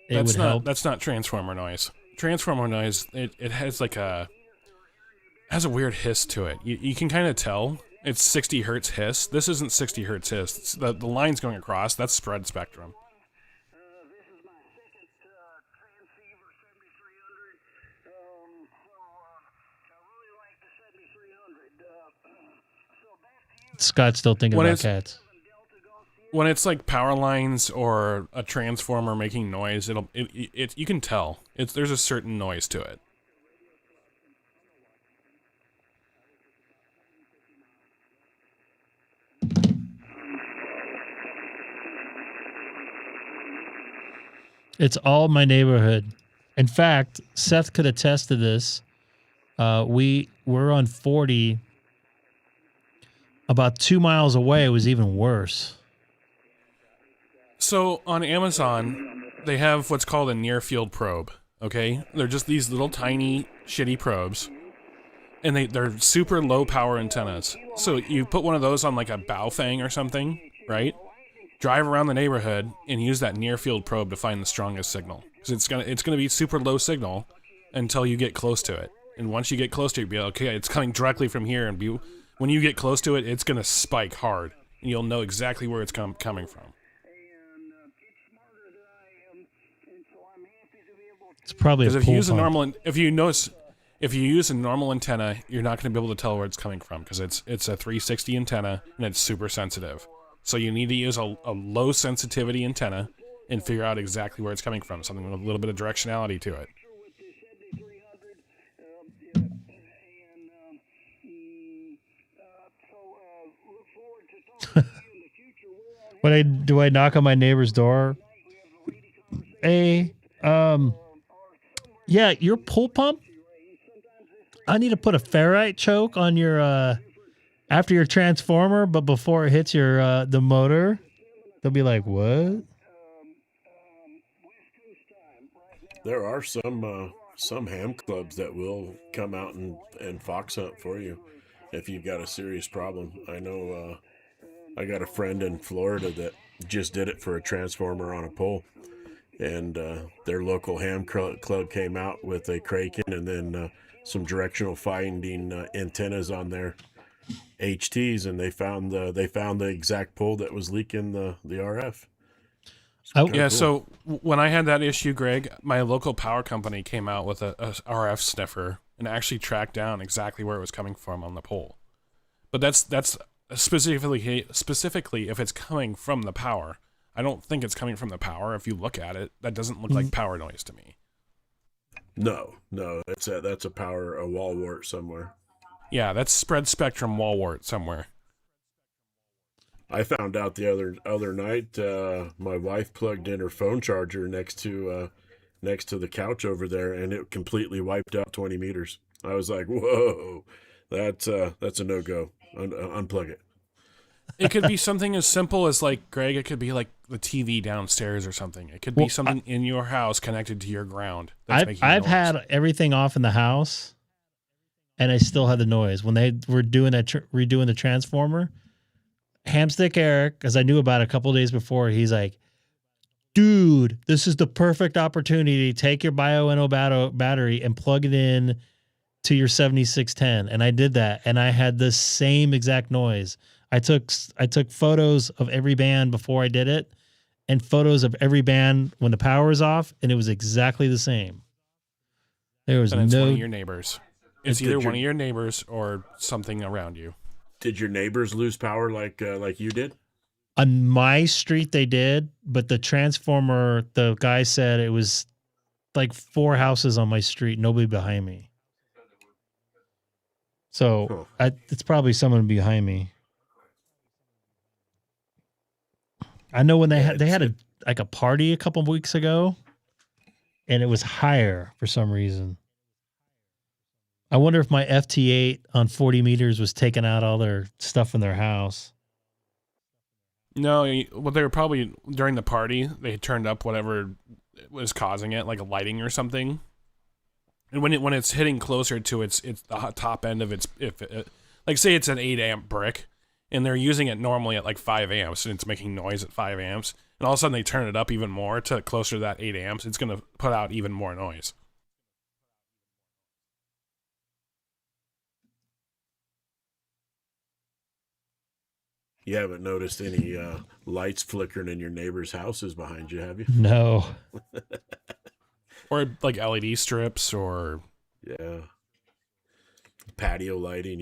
it would help. That's not transformer noise. Transformer noise, it has has a weird hiss to it. You can kind of tell it's 60 hertz hiss. This isn't 60 hertz hiss. The lines going across, that's spread spectrum. This is my second transceiver 7300. I really like the 7300. So back to you. Scott's still thinking When about it's- cats. When it's like power lines or a transformer making noise, you can tell. There's a certain noise to it. It's all my neighborhood. In fact, Seth could attest to this. We're on 40. About 2 miles away, it was even worse. So on Amazon, they have what's called a near field probe. Okay, they're just these little tiny shitty probes, and they're super low power antennas. So you put one of those on like a Baofeng or something, right? Drive around the neighborhood and use that near field probe to find the strongest signal, because it's gonna be super low signal until you get close to it. And once you get close to it, be like, okay, it's coming directly from here, and when you get close to it, it's gonna spike hard, and you'll know exactly where it's coming from. It's probably a Because if you pool use a pump. normal, if you use a normal antenna, you're not going to be able to tell where it's coming from, because it's a 360 antenna and it's super sensitive. So you need to use a low sensitivity antenna and figure out exactly where it's coming from, something with a little bit of directionality to it. Do I knock on my neighbor's door? Hey, yeah, your pool pump. I need to put a ferrite choke on your after your transformer, but before it hits your the motor. They'll be like, "What?" There are some ham clubs that will come out and fox hunt for you if you've got a serious problem. I know I got a friend in Florida that just did it for a transformer on a pole, and their local ham club came out with a Kraken and then some directional finding antennas on their HTs, and they found the exact pole that was leaking the RF. Yeah, so when I had that issue, Greg, my local power company came out with a RF sniffer and actually tracked down exactly where it was coming from on the pole. But that's specifically if it's coming from the power. I don't think it's coming from the power. If you look at it, that doesn't look like power noise to me. No, that's a wall wart somewhere. Yeah, that's spread spectrum wall wart somewhere. I found out the other night. My wife plugged in her phone charger next to the couch over there, and it completely wiped out 20 meters. I was like, "Whoa, that's a no go. Unplug it." It could be something as simple as, like, Greg, it could be like the TV downstairs or something. It could be something in your house connected to your ground. I've had everything off in the house, and I still had the noise. When they were doing that, redoing the transformer, Hamstick Eric, as I knew about it a couple of days before, he's like, dude, this is the perfect opportunity to take your Bioenno battery and plug it in to your 7610. And I did that, and I had the same exact noise. I took photos of every band before I did it, and photos of every band when the power is off, and it was exactly the same. There was and it's no one of your neighbors. It's either one of your neighbors or something around you. Did your neighbors lose power like you did? On my street they did, but the transformer, the guy said it was like 4 houses on my street, nobody behind me. So it's probably someone behind me. I know when they had a party a couple of weeks ago, and it was higher for some reason. I wonder if my FT8 on 40 meters was taking out all their stuff in their house. No, well, they were probably, during the party, they turned up whatever was causing it, like a lighting or something. And when it's hitting closer to it's the top end of its, like say it's an 8 amp brick, and they're using it normally at like 5 amps, and it's making noise at 5 amps, and all of a sudden they turn it up even more to closer to that 8 amps, it's going to put out even more noise. You haven't noticed any lights flickering in your neighbor's houses behind you, have you? No. Or like LED strips, or yeah, patio lighting.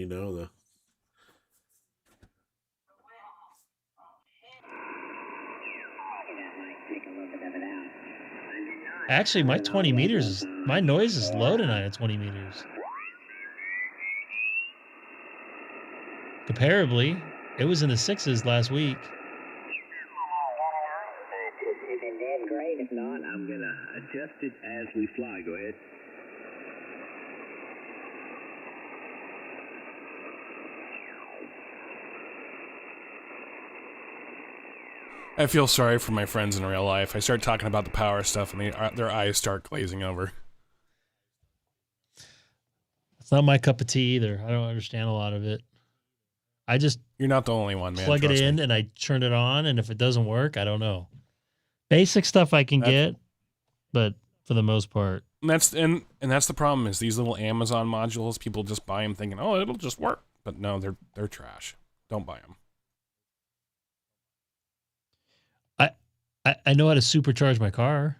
Actually, my 20 meters, my noise is low tonight at 20 meters. Comparably, it was in the 6s last week. If it did, great. If not, I'm going to adjust it as we fly. Go ahead. I feel sorry for my friends in real life. I start talking about the power stuff, and their eyes start glazing over. It's not my cup of tea either. I don't understand a lot of it. You're not the only one, man. Plug it in and I turn it on, and if it doesn't work, I don't know. Basic stuff I can get, but for the most part. And that's the problem, is these little Amazon modules, people just buy them thinking, "Oh, it'll just work." But no, they're trash. Don't buy them. I know how to supercharge my car.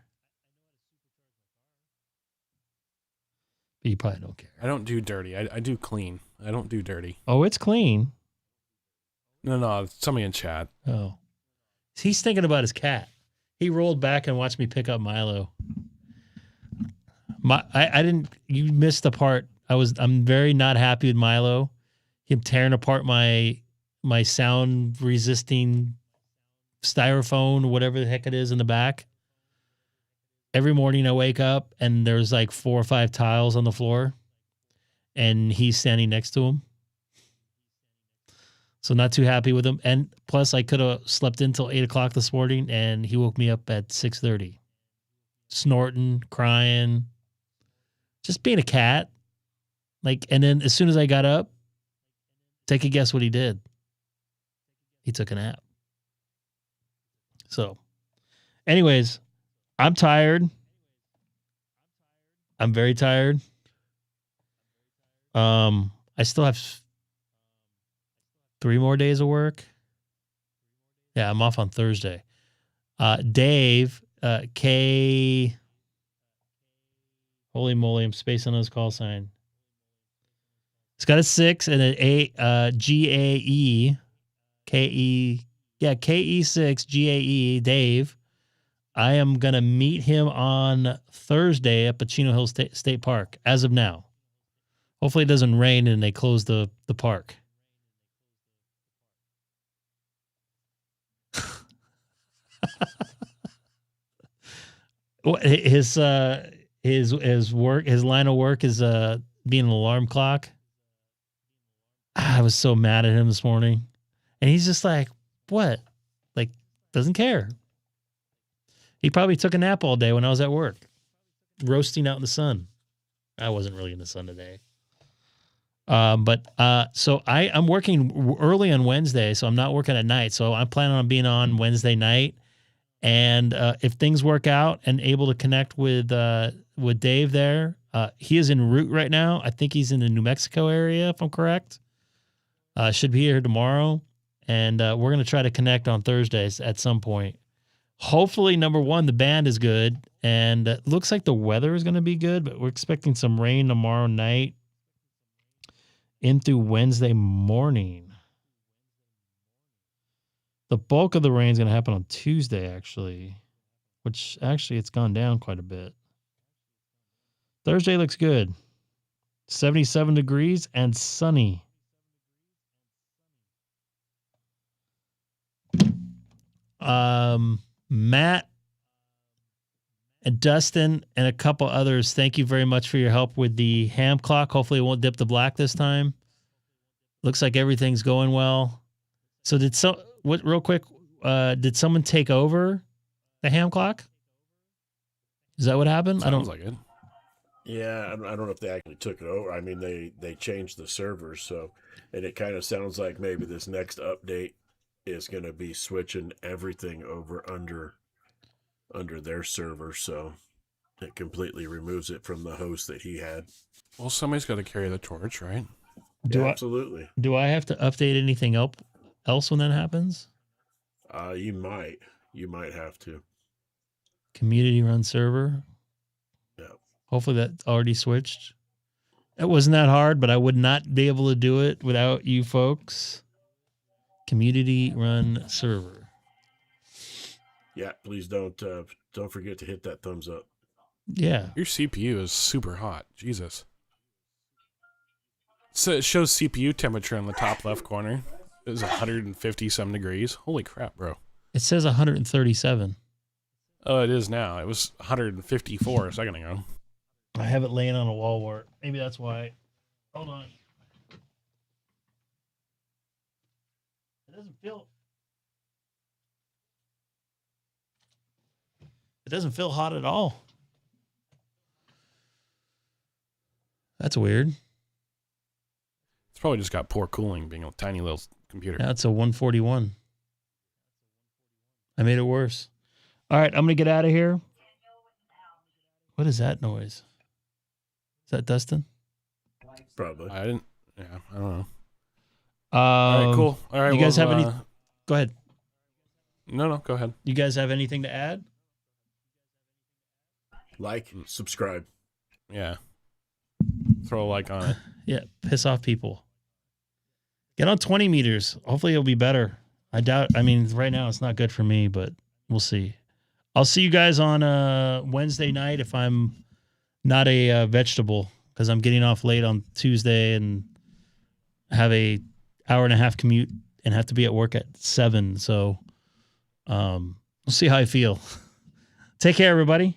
But you probably don't care. I don't do dirty. I do clean. I don't do dirty. Oh, it's clean. No, somebody in chat. Oh. He's thinking about his cat. He rolled back and watched me pick up Milo. You missed the part. I'm very not happy with Milo. Him tearing apart my sound resisting styrofoam, whatever the heck it is in the back. Every morning I wake up and there's like 4 or 5 tiles on the floor, and he's standing next to him. So not too happy with him. And plus I could have slept until 8 o'clock this morning, and he woke me up at 6:30, snorting, crying, just being a cat. And then as soon as I got up, take a guess what he did. He took a nap. So anyways, I'm tired. I'm very tired. I still have 3 more days of work. Yeah, I'm off on Thursday. Dave, K. Holy moly, I'm spacing on his call sign. It's got a 6 and an 8, GAE K6EGG, Dave. I am going to meet him on Thursday at Pacino Hill State Park as of now. Hopefully it doesn't rain and they close the park. His line of work is being an alarm clock. I was so mad at him this morning. And he's just like, what? Like, doesn't care. He probably took a nap all day when I was at work, roasting out in the sun. I wasn't really in the sun today. So I'm working early on Wednesday, so I'm not working at night. So I'm planning on being on Wednesday night. And if things work out and able to connect with Dave there, he is en route right now. I think he's in the New Mexico area, if I'm correct. Should be here tomorrow. And we're going to try to connect on Thursdays at some point. Hopefully, number one, the band is good. And it looks like the weather is going to be good, but we're expecting some rain tomorrow night in through Wednesday morning. The bulk of the rain is going to happen on Tuesday, actually, which actually it's gone down quite a bit. Thursday looks good. 77 degrees and sunny. Matt and Dustin and a couple others, thank you very much for your help with the HamClock. Hopefully it won't dip to black this time. Looks like everything's going well. So did someone take over the HamClock? Is that what happened? Sounds like it. Yeah, I don't know if they actually took it over. I mean, they changed the servers, so, and it kind of sounds like maybe this next update is going to be switching everything over under their server, so it completely removes it from the host that he had. Well, somebody's got to carry the torch, right? Absolutely. Do I have to update anything else when that happens? You might have to. Community run server. Yeah. Hopefully that already switched. It wasn't that hard, but I would not be able to do it without you folks. Community run server. Yeah, please don't forget to hit that thumbs up. Yeah. Your CPU is super hot. Jesus. So it shows CPU temperature in the top left corner. It was 150-some degrees. Holy crap, bro. It says 137. Oh, it is now. It was 154 a second ago. I have it laying on a wall wart. Maybe that's why. Hold on. It doesn't feel hot at all. That's weird. It's probably just got poor cooling being a tiny little computer. Now it's a 141. I made it worse. All right, I'm going to get out of here. What is that noise? Is that Dustin? Probably. I don't know. All right, cool. All right, you guys have any? Go ahead. No, go ahead. You guys have anything to add? Like, subscribe. Yeah. Throw a like on it. Yeah, piss off people. Get on 20 meters. Hopefully it'll be better. I doubt. I mean, right now it's not good for me, but we'll see. I'll see you guys on Wednesday night if I'm not a vegetable, because I'm getting off late on Tuesday and have a hour-and-a-half commute and have to be at work at 7. So we'll see how I feel. Take care, everybody.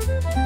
Bye.